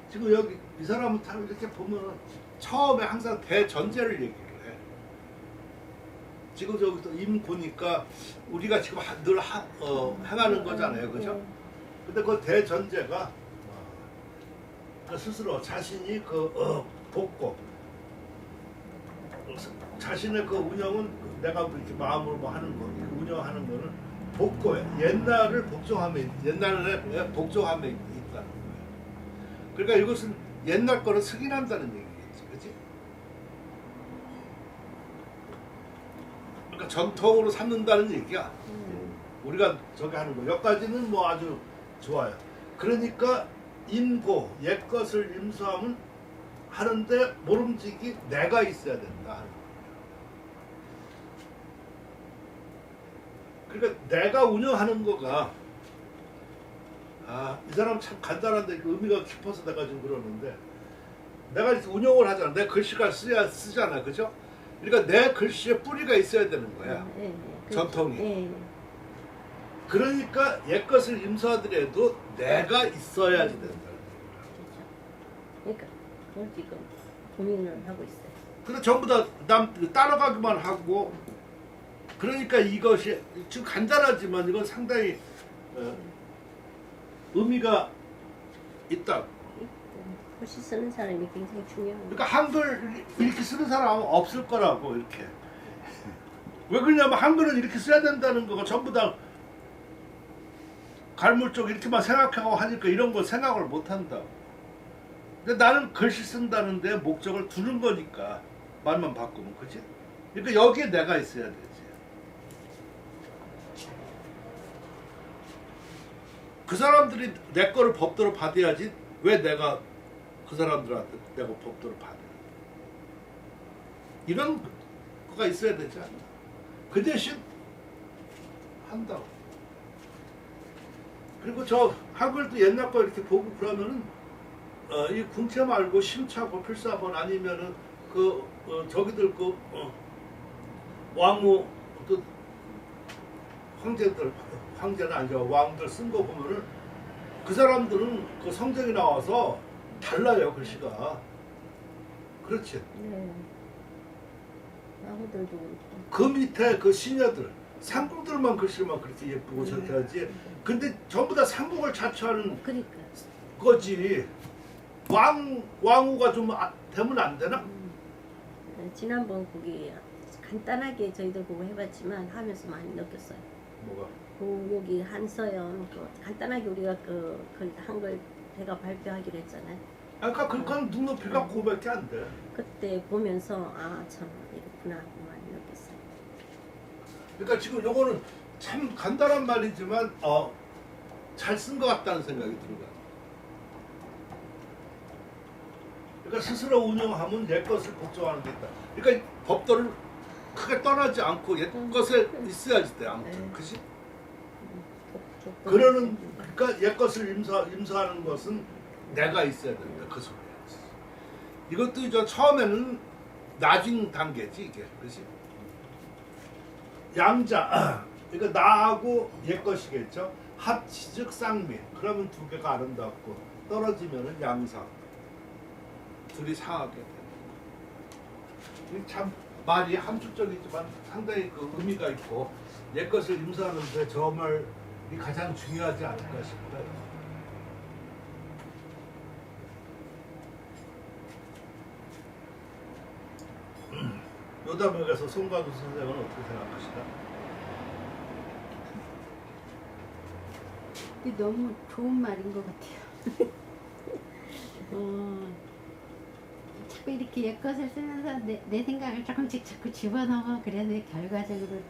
지금 여기 이 사람은 참 이렇게 보면 처음에 항상 대전제를 얘기를 해. 지금 저기서 임고니까 우리가 지금 늘 행하는 거잖아요, 그죠? 근데 그 대전제가 스스로 자신이 복고 자신의 그 운영은 내가 이렇게 마음으로 뭐 하는 거, 운영하는 거는 복고예요. 옛날을 복종함에 옛날에 복종함에 있다는 거예요. 그러니까 이것은 옛날 거를 승인한다는 얘기겠지, 그렇지? 그러니까 전통으로 삼는다는 얘기야. 우리가 저기 하는 거. 여기까지는 뭐 아주 좋아요. 그러니까 인고 옛 것을 임수하면 하는데 모름지기 내가 있어야 된다. 그러니까 내가 운영하는 거가 이 사람 참 간단한데 의미가 깊어서 내가 지금 그러는데 내가 이렇게 운영을 하잖아. 내 글씨가 쓰잖아, 그죠? 그러니까 내 글씨에 뿌리가 있어야 되는 거야. 전통이. 그러니까 옛 것을 임수하더라도 내가 있어야지 된다. 그러니까 그걸 지금 고민을 하고 있어요. 근데 전부 다 남 따라가기만 하고 그러니까 이것이 지금 간단하지만 이건 상당히 의미가 있다. 글씨 쓰는 사람이 굉장히 중요한 그러니까 한글 이렇게 쓰는 사람은 없을 거라고 이렇게. 왜 그러냐면 한글은 이렇게 써야 된다는 거가 전부 다 갈물쪽 이렇게만 생각하고 하니까 이런 거 생각을 못 한다. 근데 나는 글씨 쓴다는데 목적을 두는 거니까 말만 바꾸면 그치? 그러니까 여기에 내가 있어야 되지. 그 사람들이 내 거를 법대로 받아야지 왜 내가 그 사람들한테 내가 법대로 받아. 이런 거가 있어야 되지 않나. 그 대신 한다고. 그리고 저 한글도 옛날 거 이렇게 보고 그러면은 이 궁체 말고 심차고 필사본 아니면은 저기들 왕후 또 황제는 아니죠. 왕들 쓴 거 보면은 그 사람들은 그 성경이 나와서 달라요, 글씨가. 그렇지. 네. 아무들도 그 밑에 그 시녀들 상궁들만 글씨만 그렇게 예쁘고 저렇게 하지. 근데 전부 다 상궁을 자처하는 그러니까 거지. 왕후가 좀 되면 안 되나? 지난번 거기 간단하게 저희들 보고 해봤지만 하면서 많이 느꼈어요. 뭐가? 여기 한서연 간단하게 우리가 그 한글 대가 발표하기로 했잖아요. 아까 그건 눈높이가 그거밖에 안 돼. 그때 보면서 아 참 이렇구나 하고만 느꼈어요. 그러니까 지금 요거는 참 간단한 말이지만 잘 쓴 것 같다는 생각이 들어요. 그러니까 스스로 운영하면 옛 것을 걱정하는 게 있다. 그러니까 법도를 크게 떠나지 않고 옛 것에 있어야지 돼. 아무튼 그지? 그러는 그러니까 옛 것을 임수하는 것은 내가 있어야 된다. 그 소리야. 이것도 이제 처음에는 낮은 단계지 이게, 그지? 양자, 그러니까 나하고 옛 것이겠죠. 합치즉 쌍미. 그러면 두 개가 아름답고 떨어지면은 양상. 둘이 상하게 돼. 참 말이 함축적이지만 상당히 그 의미가 있고 옛 것을 임수하는데 저 말이 가장 중요하지 않을까 싶어요. 요담역에서 송가도 선생은 어떻게 생각하시나? 이게 너무 좋은 말인 것 같아요. 자꾸 이렇게 옛 것을 쓰면서 내 생각을 조금씩 자꾸 집어넣어. 그래서 결과적으로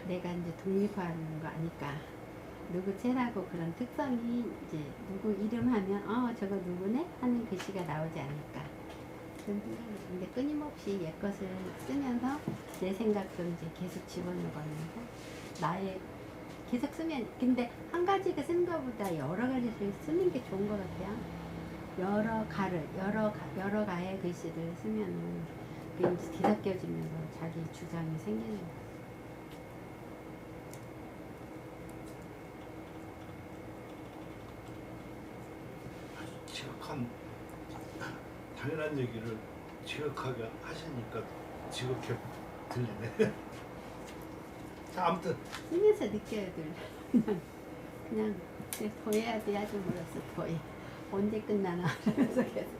내가 이제 독립하는 거 아닐까. 누구 쟤라고 그런 특성이 이제 누구 이름 하면 저거 누구네? 하는 글씨가 나오지 않을까. 그런 생각이 드는데 끊임없이 옛 것을 쓰면서 내 생각도 이제 계속 집어넣으면서 나의 계속 쓰면, 근데 한 가지가 쓰는 것보다 여러 가지를 쓰는 게 좋은 것 같아요. 여러 가의 글씨를 쓰면은 그게 이제 뒤섞여지면서 자기 주장이 생기는 거예요. 지극한 당연한 얘기를 지극하게 하시니까 지극해 들리네. 자, 아무튼 쓰면서 느껴야 돼. 그냥 더 해야 돼. 아주 몰랐어. 더 해. 언제 끝나나 하면서 계속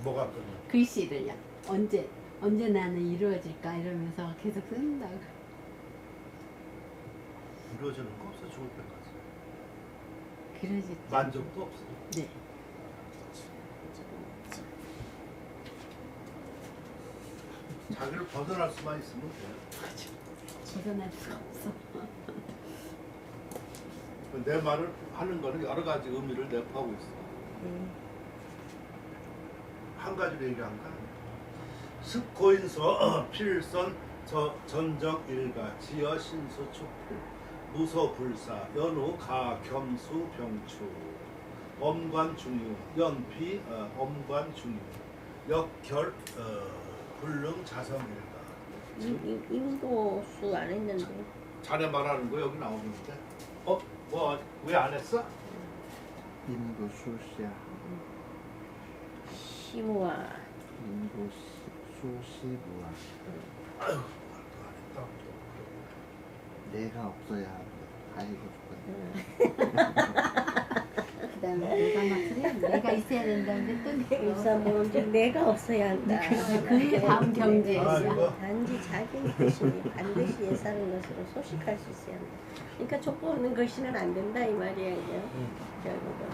뭐가 끝나? 글씨를요. 언제 나는 이루어질까 이러면서 계속 쓴다고. 이루어지는 거 없어 죽을 때까지. 그러지. 만족도 없어. 네. 자기를 벗어날 수만 있으면 돼. 벗어날 수가 없어. 내 말을 하는 거는 여러 가지 의미를 내포하고 있어. 한 가지로 얘기한 거 아니야. 습고인서 필선 전적 일가 지어 신수 축필 무소 불사 연우 가 겸수 병추 엄관 중유 연피 엄관 중유 역결 불능 자성 일가. 인도수 안 했는데. 자네 말하는 거 여기 나오는데 뭐 왜 안 했어? 인도 수시야. 시무아. 인도 수시부와 아유 말도 안 했다. 내가 없어야 한다. 아이고 그 다음에 내가 막 그래. 내가 있어야 된다는데 또 내가 의사 뭔지 내가 없어야 한다. 그 다음 경제야. 이거 단지 자기 뜻이 반드시 예사는 것으로 소식할 수 있어야 한다. 그러니까 족보 없는 글씨는 안 된다 이 말이야 이제. 결국은.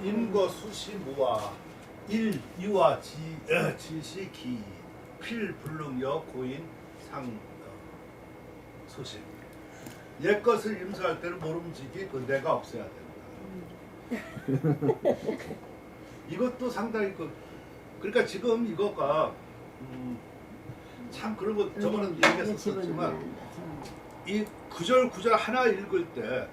임거 수시 무와 일 이와 지시 기 필 불능여 고인 상 소식. 옛 것을 임수할 때는 모름지기 그 내가 없어야 된다. 이것도 상당히 그러니까 지금 이거가 참 그런 거 저번에 얘기했었지만 이 구절 하나 읽을 때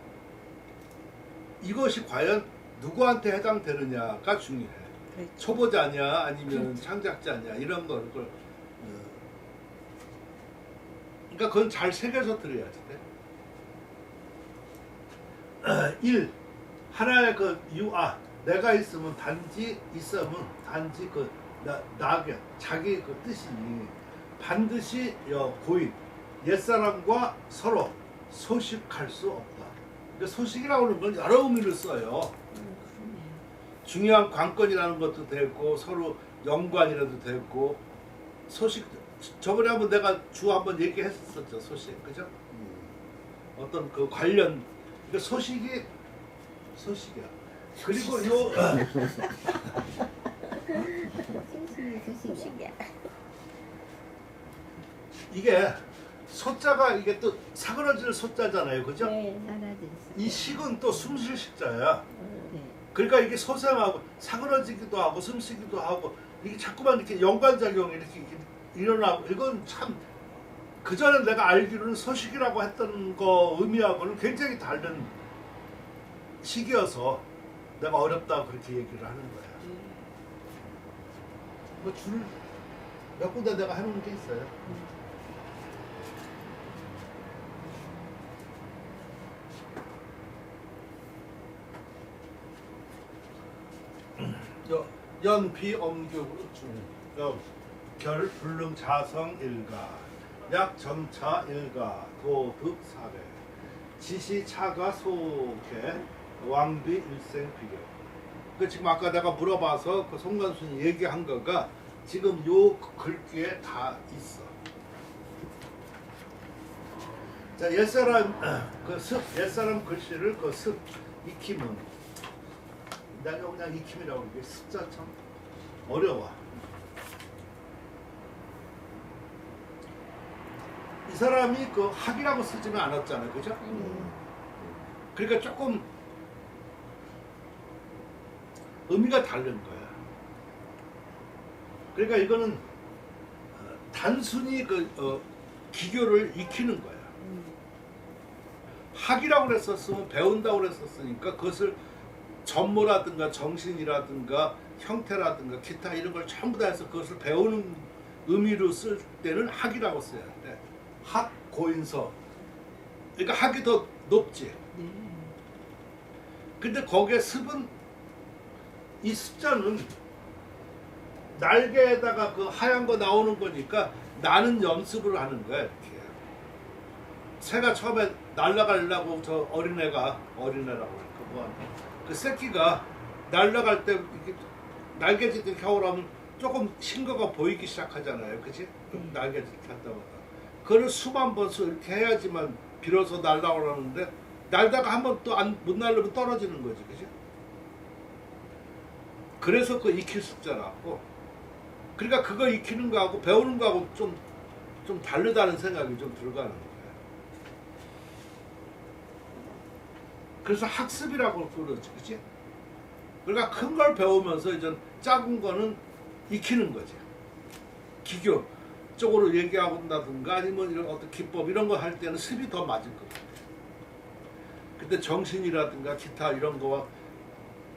이것이 과연 누구한테 해당되느냐가 중요해. 그렇죠. 초보자냐 아니면 창작자냐 이런 걸 그러니까 그건 잘 새겨서 들어야지 돼. 1. 하나의 내가 있으면 단지 나게 자기 그 뜻이 반드시 고인 옛사람과 서로 소식할 수 없다. 그러니까 소식이라고 하는 건 여러 의미를 써요. 중요한 관건이라는 것도 되고 서로 연관이라도 되고 소식 저번에 한번 내가 한번 얘기했었죠. 소식 그죠? 어떤 그 관련 그러니까 소식이야. 그리고 요 소식이야. 이게 소자가 이게 또 사그러질 소자잖아요, 그죠? 네. 사라질 이 식은 또 숨쉴 식자야. 네. 그러니까 이게 소생하고 사그러지기도 하고 숨쉬기도 하고 이게 자꾸만 이렇게 연관작용이 이렇게 일어나고 이건 참 그전에 내가 알기로는 소식이라고 했던 거 의미하고는 굉장히 다른 식이어서 내가 어렵다고 그렇게 얘기를 하는 거야. 뭐 줄 몇 군데 내가 해놓은 게 있어요. 연비 엄격으로 중 결 불능 자성 일가 약 점차 일가 도득 사례 지시 차가 소개 왕비 일생 비교. 그 지금 아까 내가 물어봐서 그 송관순이 얘기한 거가 지금 요 글귀에 다 있어. 자, 옛사람 그 습 옛사람 글씨를 그 습 익히면 내가 그냥 익힘이라고 이게 습자 참 어려워. 이 사람이 그 학이라고 쓰지는 않았잖아요, 그죠? 그러니까 조금 의미가 다른 거야. 그러니까 이거는 단순히 기교를 익히는 거야. 학이라고 그랬었으면 배운다고 그랬었으니까 그것을 전모라든가 정신이라든가 형태라든가 기타 이런 걸 전부 다 해서 그것을 배우는 의미로 쓸 때는 학이라고 써야 돼. 학, 고인서. 그러니까 학이 더 높지. 근데 거기에 습은 이 습자는 날개에다가 그 하얀 거 나오는 거니까 나는 연습을 하는 거야, 이렇게. 새가 처음에 날아가려고 저 어린애라고 그럴까 그 새끼가 날아갈 때 이렇게 날개짓 이렇게 하고 나면 조금 신거가 보이기 시작하잖아요, 그치? 날개짓 이렇게 한다고. 그걸 수만 번 이렇게 해야지만 비로소 날아오라는데 날다가 한 번 또 못 날르면 떨어지는 거지, 그치? 그래서 그 익힐 습자라고. 그러니까 그거 익히는 거하고 배우는 거하고 좀 다르다는 생각이 좀 들어가는 거예요. 그래서 학습이라고 그러지, 그치? 그러니까 큰 걸 배우면서 이제 작은 거는 익히는 거지. 기교 쪽으로 얘기하고 한다든가 아니면 이런 어떤 기법 이런 거 할 때는 습이 더 맞을 것 같아. 근데 정신이라든가 기타 이런 거와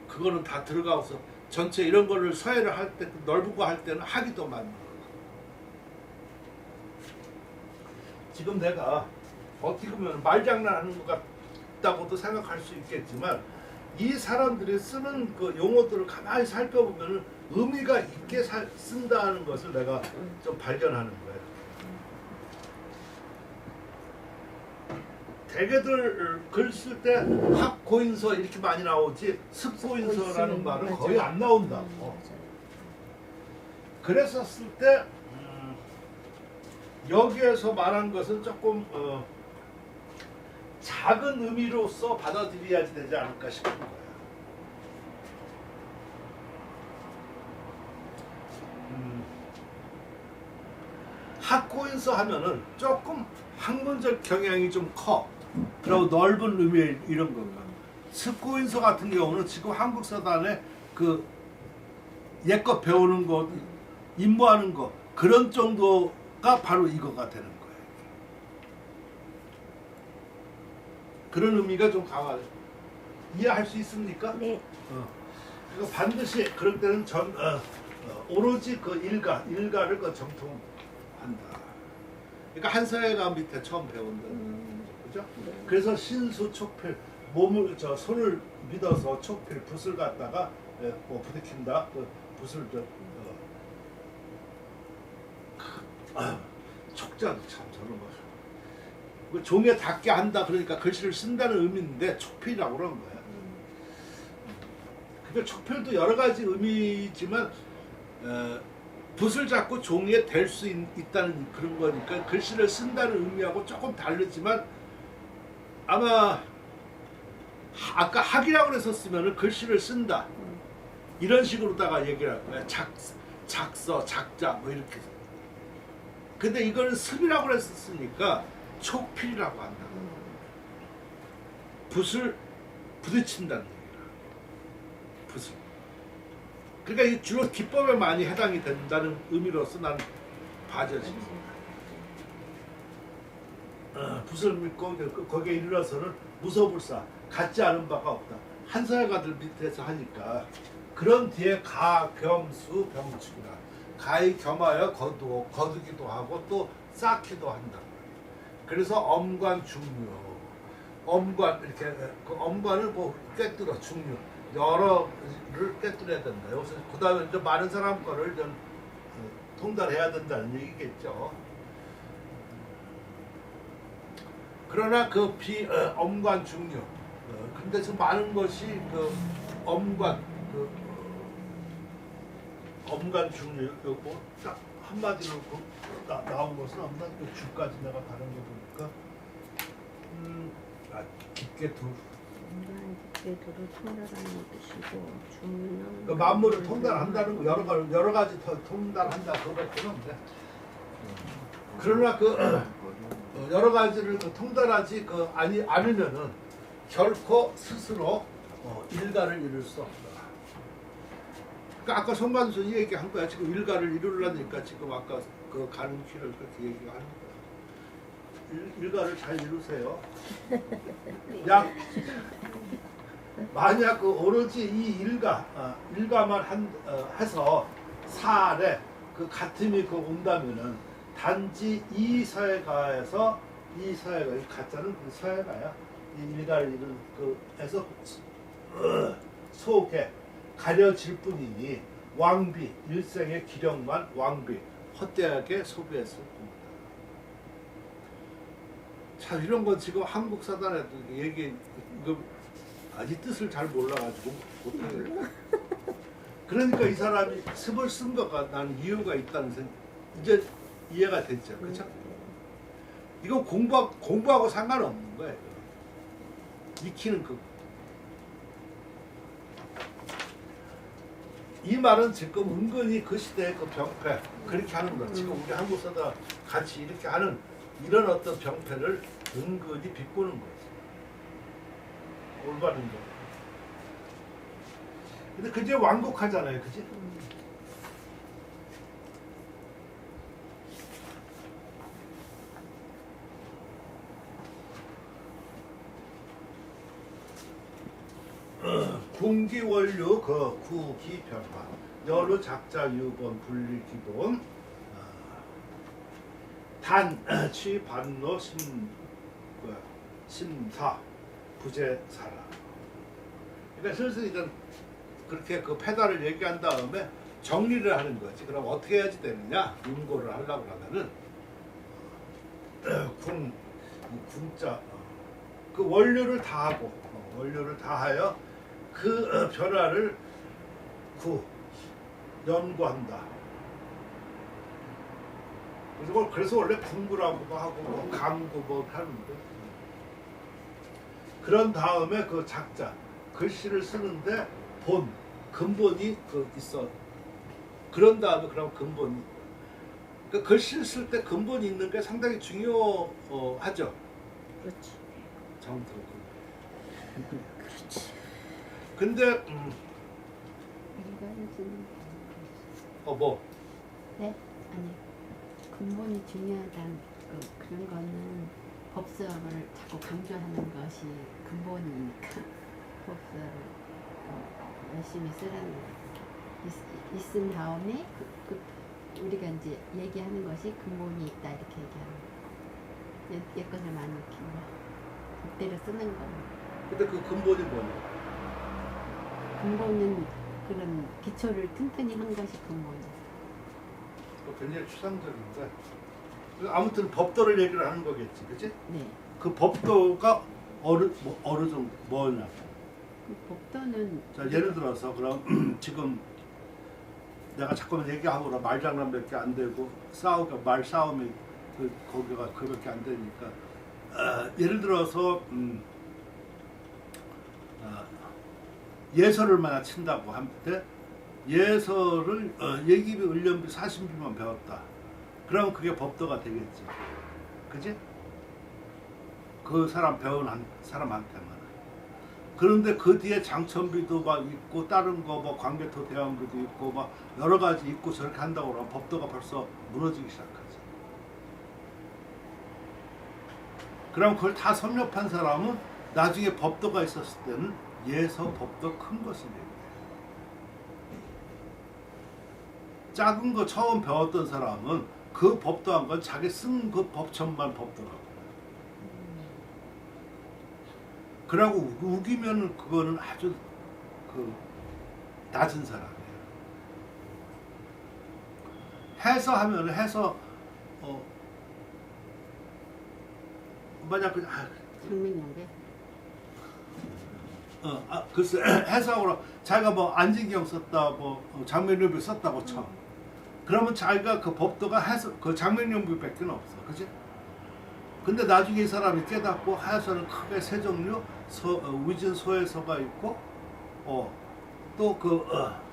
그거는 다 들어가서 전체 이런 거를 서예를 할 때 넓은 거 할 때는 학이 더 맞는 거야. 지금 내가 어떻게 보면 말장난하는 것 같다고도 생각할 수 있겠지만 이 사람들이 쓰는 그 용어들을 가만히 살펴보면 의미가 있게 쓴다는 것을 내가 좀 발견하는 거예요. 대개들 글 쓸 때 학고인서 이렇게 많이 나오지 습고인서라는 말은 거의 안 나온다고. 그랬었을 때 여기에서 말한 것은 조금 작은 의미로서 받아들여야 되지 않을까 싶은 거예요. 학고인서 하면은 조금 학문적 경향이 좀 커. 그리고 넓은 의미 이런 건가. 습고인서 같은 경우는 지금 한국 사단에 그 옛것 배우는 거, 임무하는 거 그런 정도가 바로 이거가 되는 거예요. 그런 의미가 좀 강하죠. 이해할 수 있습니까? 네. 그러니까 반드시 그럴 때는 오로지 그 일가를 그 정통한다. 그러니까 한서예가 밑에 처음 배운다는 거죠. 네. 그래서 신수 촉필 손을 믿어서 촉필 붓을 갖다가 뭐 부딪힌다. 그 붓을 촉자도 참 저런 거. 그 종에 닿게 한다 그러니까 글씨를 쓴다는 의미인데 촉필이라고 그러는 거야. 그러니까 촉필도 여러 가지 의미지만 붓을 잡고 종이에 댈 수 있다는 그런 거니까 글씨를 쓴다는 의미하고 조금 다르지만 아마 아까 학이라고 그랬었으면 글씨를 쓴다. 이런 식으로다가 얘기를 할 거야. 작서, 작자 뭐 이렇게. 근데 이거는 습이라고 그랬었으니까 촉필이라고 한다. 붓을 부딪힌다는 얘기야. 붓을. 그러니까 이 주로 기법에 많이 해당이 된다는 의미로서 나는 봐져지. 붓을 믿고 거기에 이르러서는 무소불사 갖지 않은 바가 없다. 한사회가들 밑에서 하니까 그런 뒤에 가, 겸, 수, 병축이다. 가히 겸하여 거두기도 하고 또 쌓기도 한다. 그래서 엄관, 중류. 엄관 이렇게 그 엄관을 뭐 꿰뚫어 중류 여러를 꿰뚫어야 된다. 여기서 그다음에 이제 많은 사람 거를 좀 통달해야 된다는 얘기겠죠. 그러나 그 엄관 중류. 근데 지금 많은 것이 그 엄관 엄관 중류 요거 딱 한마디로 나온 것은 없나? 그 주까지 내가 다른 거 보니까 깊게 두 깊게 두루 통달하는 뜻이고 중류는 그 만물을 통달한다는 거 여러 가지 더 통달한다 그거밖에 없는데 그러나 그 여러 가지를 통달하지 않으면은 결코 스스로 일가를 이룰 수 없다. 그러니까 아까 송관순이 얘기한 거야. 지금 일가를 이루려니까 지금 아까 그 가는 길을 그렇게 얘기하는 거야. 일가를 잘 이루세요. 만약 그 오로지 이 일가만 해서 사례 그 같음이 그 온다면은 단지 이 사회가에서 이 가짜는 그 사회가야. 이 일가를 이룬 그에서 속에 가려질 뿐이니 왕비 일생의 기력만 왕비 헛되하게 소비했을 뿐이다. 참 이런 건 지금 한국 사단에도 얘기 이거 아직 뜻을 잘 몰라가지고 못하겠다. 그러니까 이 사람이 습을 쓴 거가 나는 이유가 있다는 생각 이제 이해가 됐죠, 그렇죠? 이거 공부하고 상관없는 거예요. 익히는 이 말은 지금 은근히 그 시대의 그 병폐 그렇게 하는 거야. 지금 우리 한국 사람 같이 이렇게 하는 이런 어떤 병폐를 은근히 비꼬는 거지. 올바른 거. 근데 그게 완곡하잖아요, 그지? 궁기원류 그 구기변화 여루 작자 유본 분리 기본 단취 반로 심사 부재사라. 그러니까 슬슬 이런 그렇게 그 페달을 얘기한 다음에 정리를 하는 거지. 그럼 어떻게 해야지 되느냐? 윤고를 하려고 하면은 궁자 그 원료를 다 하고 원료를 다 하여 그 변화를 연구한다. 그래서 원래 궁구라고도 하고 뭐 강구 뭐 하는데 그런 다음에 그 작자 글씨를 쓰는데 근본이 있어. 그런 다음에 그럼 근본이 그러니까 글씨를 쓸 때 근본이 있는 게 상당히 중요하죠. 그렇지. 정도. 그렇지. 근데 뭐? 네? 아니 근본이 중요하다는 그런 거는 법서를 자꾸 강조하는 것이 근본이니까 법서를 열심히 쓰라는 거 있은 다음에 우리가 이제 얘기하는 것이 근본이 있다 이렇게 얘기하는 거. 예권을 많이 익힌 거 그때로 쓰는 거. 근데 그 근본이 뭐냐? 근본은 그런 기초를 튼튼히 한 것이 근본이에요. 굉장히 추상적인데 아무튼 법도를 얘기를 하는 거겠지, 그렇지? 네. 그 법도가 어느 정도 뭐냐? 그 법도는 자 예를 들어서 그럼 지금 내가 자꾸만 얘기하고 나 말장난 몇 개 안 되고 말 싸움이 거기가 그밖에 안 되니까 예를 들어서 예서를 만약 친다고 할 때 예서를 예기비, 을련비, 사신비만 배웠다. 그럼 그게 법도가 되겠지. 그지? 그 사람 배운 사람한테만. 그런데 그 뒤에 장천비도 막 있고 다른 거 뭐 광개토 대왕비도 있고 막 여러 가지 있고 저렇게 한다고 그러면 법도가 벌써 무너지기 시작하지. 그럼 그걸 다 섭렵한 사람은 나중에 법도가 있었을 때는 예서 법도 큰 것을 얘기해. 작은 거 처음 배웠던 사람은 그 법도 한 건 자기 쓴 그 법천만 법도라고. 그러고 우기면 그거는 아주 그 낮은 사람이에요. 해서하면 해서 만약 그 장민영배. 글쎄 해석으로 자기가 뭐 안진경 썼다, 뭐 장면용비 썼다고 쳐. 그러면 자기가 그 법도가 해석 그 장면용비밖에 없어, 그지? 근데 나중에 이 사람이 깨닫고 하여서는 크게 세 종류, 위진 소해서가 있고, 또 그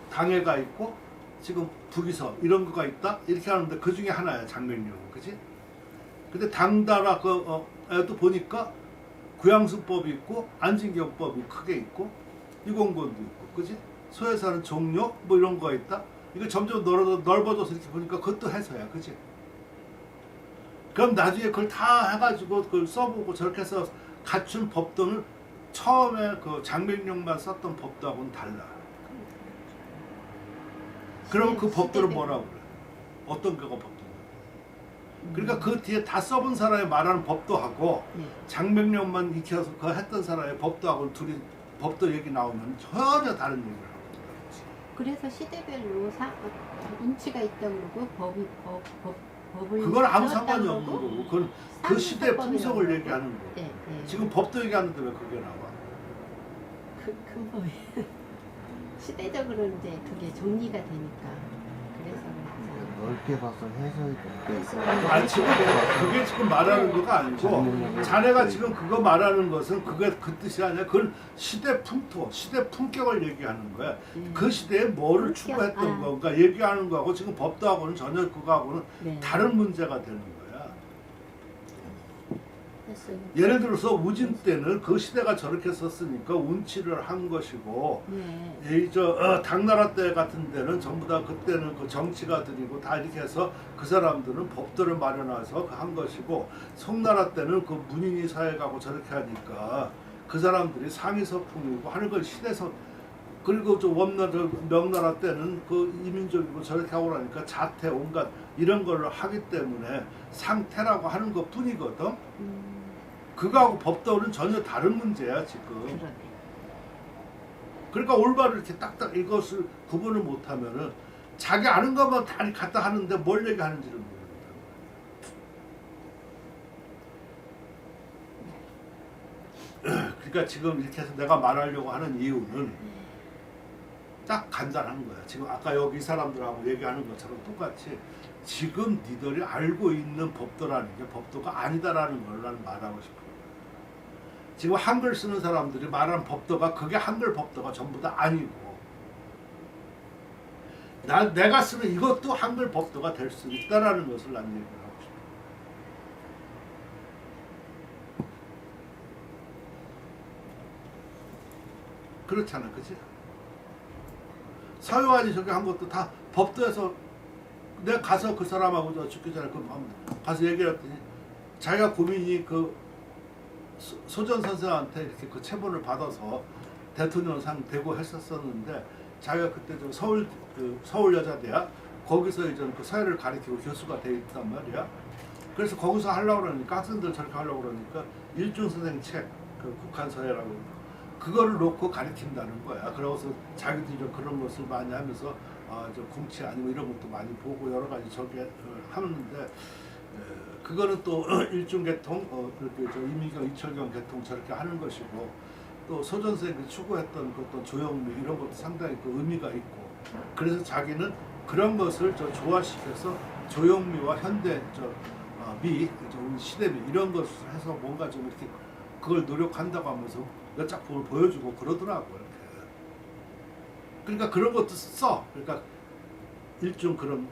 당해가 있고, 지금 북이서 이런 거가 있다 이렇게 하는데 그 중에 하나야 장면용, 그지? 근데 당다라 또 보니까 구양수법이 있고 안진경법이 크게 있고 이공권도 있고, 그지? 소해사는 종료 뭐 이런 거 있다. 이거 점점 넓어져서 이렇게 보니까 그것도 해서야, 그지? 그럼 나중에 그걸 다 해가지고 그걸 써보고 저렇게 해서 갖춘 법도는 처음에 그 장명령만 썼던 법도하고는 달라. 그럼 그 법도를 뭐라고 그래? 어떤 거가 법도냐? 그러니까 그 뒤에 다 써본 사람이 말하는 법도하고 장명령만 익혀서 그 했던 사람의 법도하고 둘이 법도 얘기 나오면 전혀 다른 얘기를 하고. 그래서 시대별로 운치가 있다고 그러고 법을 그건 아무 상관이 세웠다고 없는 그러고 거고 그건 그 시대 풍속을 상습법이라고 얘기하는 거고. 네, 네. 지금 법도 얘기하는데 왜 그게 나와? 큰 법이 시대적으로 이제 그게 정리가 되니까 그래서 그렇잖아요. 넓게 봐서 해석이 넓게 아니 지금 그게 지금 말하는 거가 아니고 자네가 지금 그거 말하는 것은 그게 그 뜻이 아니라 그건 시대 풍토, 시대 품격을 얘기하는 거야. 그 시대에 뭐를 품격, 추구했던 건가 얘기하는 거하고 지금 법도하고는 전혀 그거하고는 네. 다른 문제가 되는 거야. 됐어요. 예를 들어서 우진 때는 그 시대가 저렇게 썼으니까 운치를 한 것이고, 네. 당나라 때 같은 데는 전부 다 그때는 그 정치가들이고 다 이렇게 해서 그 사람들은 법도를 마련해서 한 것이고, 송나라 때는 그 문인이 사회가고 저렇게 하니까 그 사람들이 상위서풍이고 하는 걸 시대서. 그리고 명나라 때는 그 이민족이고 저렇게 하고 그러니까 자태 온갖 이런 걸 하기 때문에 상태라고 하는 것 뿐이거든. 그거하고 법도는 전혀 다른 문제야 지금. 그러네. 그러니까 올바로 이렇게 딱딱 이것을 구분을 못하면은 자기 아는 것만 다 갖다 하는데 뭘 얘기하는지를 모르겠다. 그러니까 지금 이렇게 해서 내가 말하려고 하는 이유는 딱 간단한 거야. 지금 아까 여기 사람들하고 얘기하는 것처럼 똑같이 지금 니들이 알고 있는 법도라는 게 법도가 아니다라는 걸 나는 말하고 싶어. 지금 한글 쓰는 사람들이 말하는 법도가 그게 한글 법도가 전부 다 아니고, 내가 쓰는 이것도 한글 법도가 될 수 있다라는 것을 난 얘기를 하고 싶어. 그렇잖아, 그치? 서유환이 저기 한 것도 다 법도에서 내가 가서 그 사람하고 저 죽기 전에 가서 얘기를 했더니 자기가 고민이 그 소전 선생한테 이렇게 그 체본을 받아서 대통령상 되고 했었었는데 자기가 그때 좀 서울 여자대학 거기서 이제 그 서예를 가르치고 교수가 돼 있단 말이야. 그래서 거기서 하려고 그러니까 학생들 저렇게 하려고 그러니까 일중 선생 책, 그 국한 서예라고 그거를 놓고 가르친다는 거야. 그러고서 자기도 이제 그런 것을 많이 하면서 저 궁치 아니면 이런 것도 많이 보고 여러 가지 저게 하는데. 그거는 또 일중계통, 그렇게 이민경, 이철경 계통 저렇게 하는 것이고, 또 소전생이 추구했던 그 조형미 이런 것도 상당히 그 의미가 있고, 그래서 자기는 그런 것을 조화시켜서 조형미와 현대 미, 우리 시대미 이런 것을 해서 뭔가 좀 이렇게 그걸 노력한다고 하면서 몇 작품을 보여주고 그러더라고요. 이렇게. 그러니까 그런 것도 써. 그러니까 일종 그런,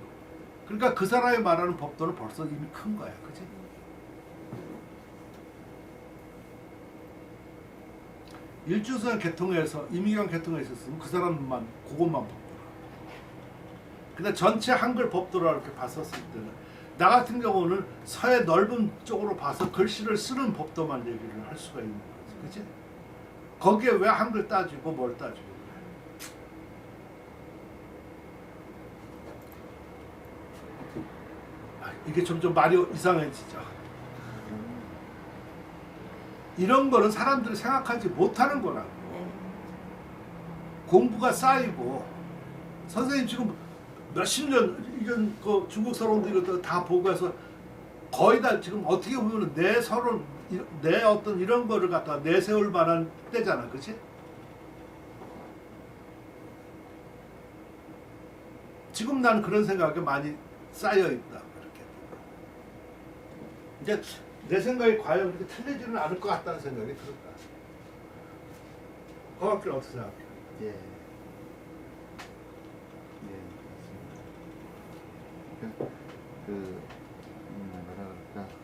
그러니까 그 사람이 말하는 법도는 벌써 이미 큰 거야, 그지? 일주선 계통에서 이미경 계통에 있었으면 그 사람만 그것만 법도라. 근데 전체 한글 법도라 이렇게 봤었을 때는 나 같은 경우는 서해 넓은 쪽으로 봐서 글씨를 쓰는 법도만 얘기를 할 수가 있는 거지, 그치? 거기에 왜 한글 따지고 뭘 따지고 그래? 이게 점점 말이 이상해지죠. 이런 거는 사람들이 생각하지 못하는 거라고. 네. 공부가 쌓이고 선생님 지금 몇십 년 이런 그 중국 서론도 이것도 다 보고 해서 거의 다 지금 어떻게 보면 내 서론 내 어떤 이런 거를 갖다 내세울 만한 때잖아, 그렇지? 지금 나는 그런 생각이 많이 쌓여 있다. 그렇게 이제 내 생각이 과연 그렇게 틀리지는 않을 것 같다는 생각이 들었다. 허학기는 어떻게 생각해? 예. 예, 맞습니다. 뭐라 그럴까.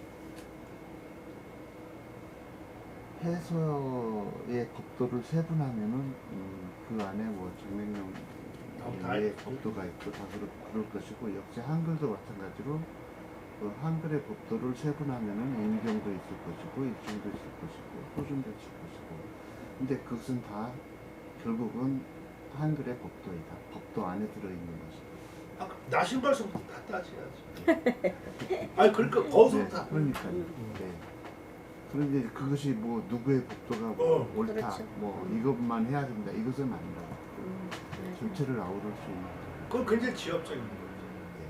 해서의 법도를 세분하면은 그 안에 뭐 정맥령 의 법도가 있고 다 그럴 것이고, 역시 한글도 마찬가지로 그 한글의 법도를 세분하면은 임경도 있을 것이고 입중도 있을 것이고 소중도 있을 것이고, 근데 그것은 다 결국은 한글의 법도이다. 법도 안에 들어있는 것이다. 나신발서부터 다 따져야지. 아니 그러니까 거기서부터. 네, 그러니까요. 네. 그런데 그것이 뭐 누구의 법도가 뭐 옳다, 그렇죠. 뭐 이것만 해야 된다, 이것은 아니라 전체를 아우를 수 있는. 그건 굉장히 지엽적인 거죠. 네.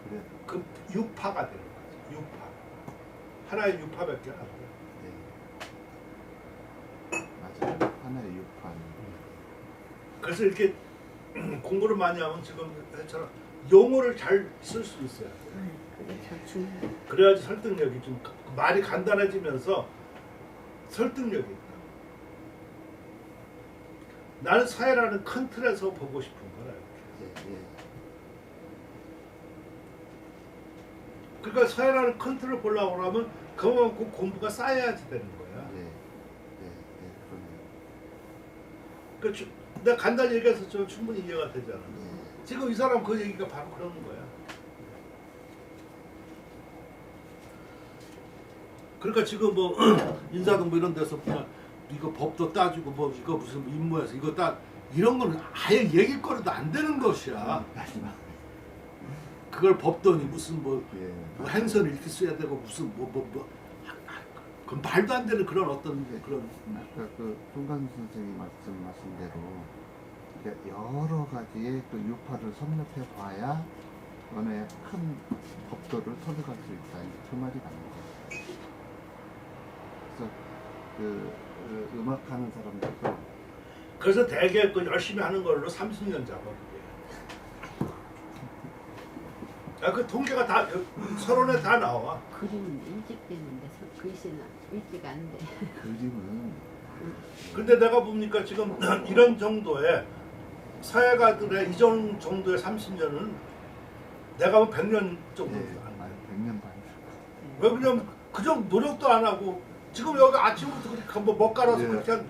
그래. 그 유파가 되는 거죠. 유파. 하나의 유파밖에 안 돼요. 네. 맞아요. 하나의 유판. 그래서 이렇게 공부를 많이 하면 지금 처럼 용어를 잘 쓸 수 있어요. 그게 참 중요해요. 그래야지 설득력이 좀 말이 간단해지면서 설득력이 있다. 나는 사회라는 큰 틀에서 보고 싶은 거라. 예, 예. 그러니까 사회라는 큰 틀을 보려고 하면 그만큼 공부가 쌓여야지 되는 거야. 예, 예, 예, 그러네요. 그러니까 내가 간단히 얘기해서 좀 충분히 이해가 되잖아. 예. 지금 이 사람 그 얘기가 바로 그런 거야. 그러니까 지금 뭐 인사동 뭐 이런 데서 그냥 이거 법도 따지고 뭐 이거 무슨 임무에서 이거 따 이런 거는 아예 얘기거리도 안 되는 것이야. 그걸 법도니 무슨 뭐, 예, 뭐 행선을 이렇게 써야 되고 무슨 그 말도 안 되는 그런 어떤 그런. 아까 그 송강 선생이 말씀하신 대로 이렇게 여러 가지의 그 유파를 섭렵해 봐야 어느 큰 법도를 터득할 수 있다. 그 말이 맞는 거예요. 그래서 그 음악하는 사람들도 그래서 대개 그 열심히 하는 걸로 30년 잡아. 그 통계가 다 서론에 다 나와. 그림은 일찍 되는데 글씨는 일찍 안 돼. 그림은 근데 내가 보니까 지금 이런 정도의 사회가들의 이 정도의 30년은 내가 보면 100년 정도. 예, 100년 반. 왜 그냥 그 정도 노력도 안 하고 지금 여기 아침부터 그렇게 뭐 먹갈아서 예. 그렇게 한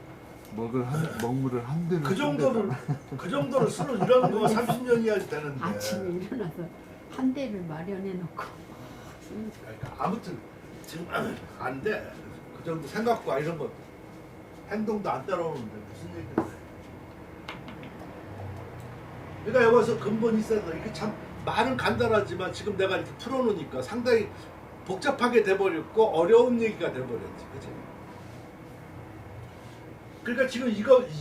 먹물을 한 대로 그 정도를 쓰는 이런 거가 30년이어야 되는데. 아침에 일어나서 한 대를 마련해 놓고 그러니까 아무튼 지금 안 돼. 그 정도 생각과 이런 것 행동도 안 따라오는데 무슨 얘기인데. 그러니까 여기서 근본이 있어야 돼. 이게 참 말은 간단하지만 지금 내가 이렇게 풀어놓으니까 상당히 복잡하게 돼버렸고 어려운 얘기가 돼버렸지, 그치? 그러니까 지금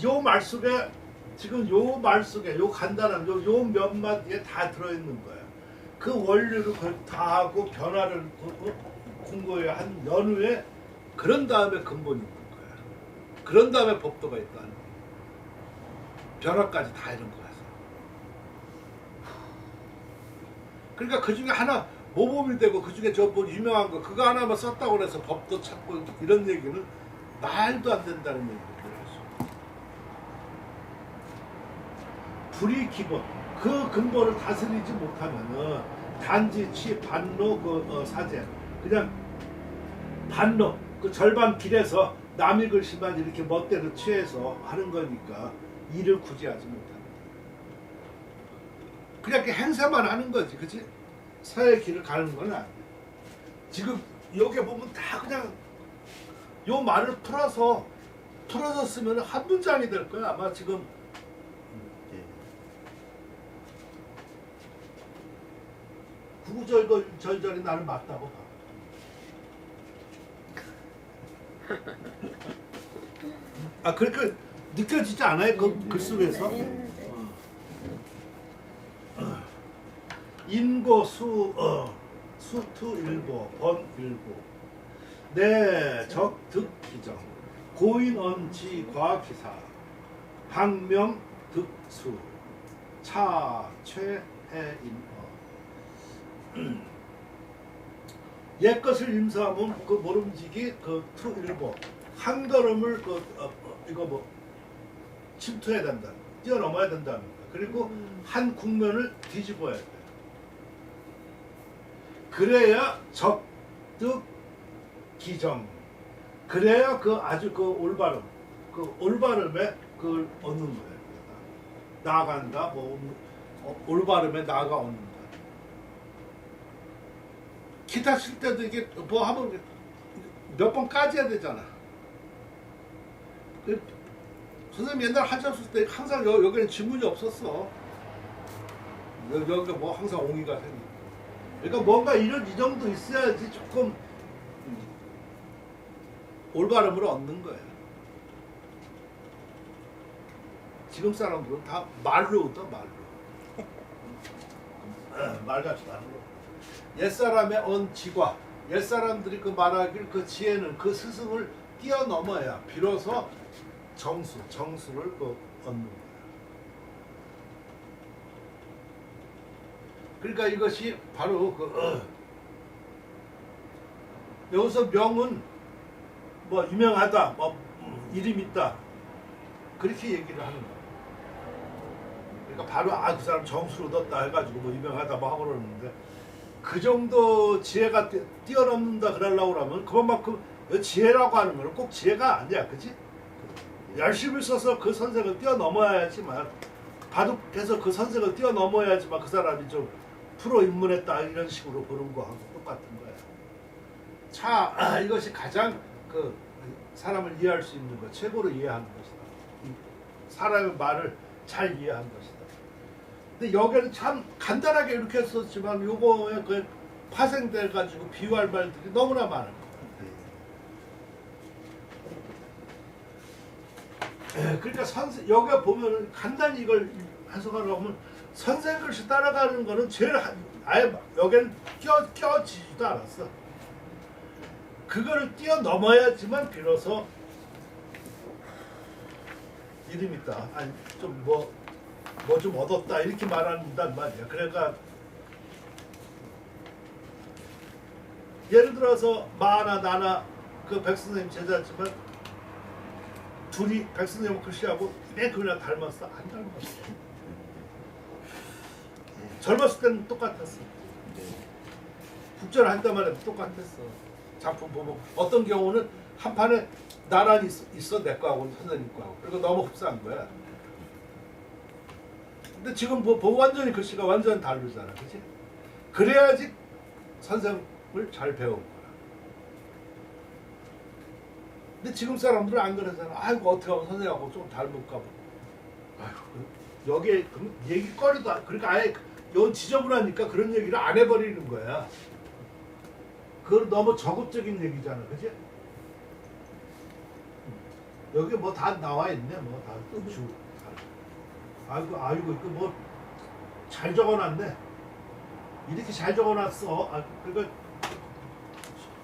요 말 속에 지금 요 말 속에 요 간단한 요 몇 마디에 다 들어있는 거야. 그 원리를 다 하고 변화를 공고에 한 연후에 그런 다음에 근본이 있는 거야. 그런 다음에 법도가 있다는 거야. 변화까지 다 이런 거라서. 그러니까 그 중에 하나 모범이 되고 그 중에 저 뭐 유명한 거 그거 하나만 썼다고 해서 법도 찾고 이런 얘기는 말도 안 된다는 얘기예요. 불이 기본. 그 근본을 다스리지 못하면은 단지 반로 사제 그냥 반로 그 절반 길에서 남의 글씨만 이렇게 멋대로 취해서 하는 거니까 일을 굳이 하지 못합니다. 그냥 이렇게 행사만 하는 거지, 그치? 사회 길을 가는 건 아니야. 지금 여기 보면 다 그냥 요 말을 풀어서 쓰면 한 문장이 될 거야. 아마 지금 구구절절이 나는 맞다고 봐. 아 그렇게 느껴지지 않아요? 그 글 속에서? 인고 수투 일보 번일보 내 적득 기정 고인 언지 과기사 항명 득수 차최해인어 옛것을 임사하면 그 모름지기 그 투일보 한 걸음을 이거 뭐 침투해야 된다, 뛰어넘어야 된다는 거야. 그리고 한 국면을 뒤집어야 돼. 그래야 적득 기정. 그래야 그 아주 그 올바름, 그 올바름에 그걸 얻는 거예요. 나아간다, 뭐 올바름에 나아가 얻는다. 기타 칠 때도 이게 뭐 하면 몇 번 까져야 되잖아. 선생님 옛날 하셨을 때 항상 여기는 지문이 없었어. 여기가 뭐 항상 옹이가 생기고. 그러니까 뭔가 이 정도 있어야지 조금 올바름을 얻는 거야. 지금 사람들은 다 말로 얻어, 말로. 말같이 말로. 옛사람의 언지과 옛사람들이 그 말하길 그 지혜는 그 스승을 뛰어넘어야 비로소 정수를 얻는 거야. 그러니까 이것이 바로 여기서 명은 뭐 유명하다, 뭐 이름 있다 그렇게 얘기를 하는 거야. 그러니까 바로 그 사람 정수를 얻었다 해가지고 뭐 유명하다 뭐 하고 그러는데 그 정도 지혜가 뛰어넘는다 그러려고 그러면 그만큼 지혜라고 하는 건 꼭 지혜가 아니야, 그치? 열심히 써서 그 선생을 뛰어넘어야지만 바둑해서 그 선생을 뛰어넘어야지만 그 사람이 좀 프로 입문했다 이런 식으로 보는 거하고 똑같은 거야. 이것이 가장 그 사람을 이해할 수 있는 거, 최고로 이해하는 것이다. 사람의 말을 잘 이해한 것이다. 근데 여기는 참 간단하게 이렇게 했었지만 요거에 그 파생돼 가지고 비유할 말들이 너무나 많은 거야. 그러니까 여기 보면 간단히 이걸 해석하려고 하면 선생 글씨 따라가는 거는 제일 아예 여기는 껴지지도 않았어. 그거를 뛰어넘어야지만 비로소 이름 있다. 아니 좀 뭐 좀 얻었다 이렇게 말한단 말이야. 그러니까 예를 들어서 마나 나나 그 백선생님 제자지만 둘이 백선생님 글씨하고 그냥 닮았어? 안 닮았어. 젊었을 때는 똑같았어. 국제를 할 때만 해도 똑같았어. 작품 보면 어떤 경우는 한 판에 나란히 있어 내 거하고 선생님 거하고. 그리고 너무 흡사한 거야. 근데 지금 뭐 완전히 글씨가 완전 다르잖아, 그렇지? 그래야지 선생을 잘 배운 거야. 근데 지금 사람들은 안 그러잖아. 아이고 어떻게 하면 선생님하고 좀 닮을까 봐. 아이고 여기에 얘기거리도 그러니까 아예 요 지저분하니까 그런 얘기를 안 해버리는 거야. 그건 너무 저급적인 얘기잖아, 그치? 여기 뭐 다 나와 있네, 뭐 다 주. 아이고 이거 뭐 잘 적어놨네. 이렇게 잘 적어놨어. 그러니까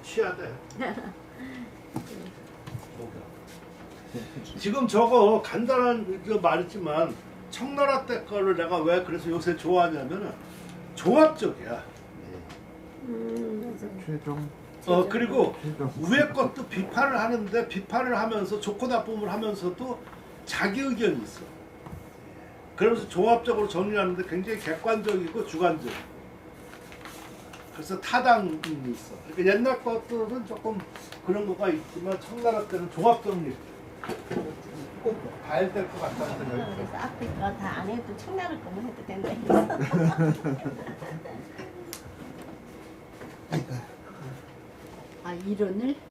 쉬어야 돼. 지금 저거 간단한 말이지만 청나라 때 거를 내가 왜 그래서 요새 좋아하냐면은 종합적이야. 맞아. 최종 그리고 최종 위에 것도 비판을 하는데 비판을 하면서 좋고 나쁨을 하면서도 자기 의견이 있어. 그러면서 종합적으로 정리하는데 굉장히 객관적이고 주관적. 그래서 타당이 있어. 그러니까 옛날 것들은 조금 그런 거가 있지만 청나라 때는 종합 정리 꼭 봐야 될 것 같다는 생각이 들어요. 그래서 앞에 거 다 안 해도 청나라 거만 해도 된다. 이론을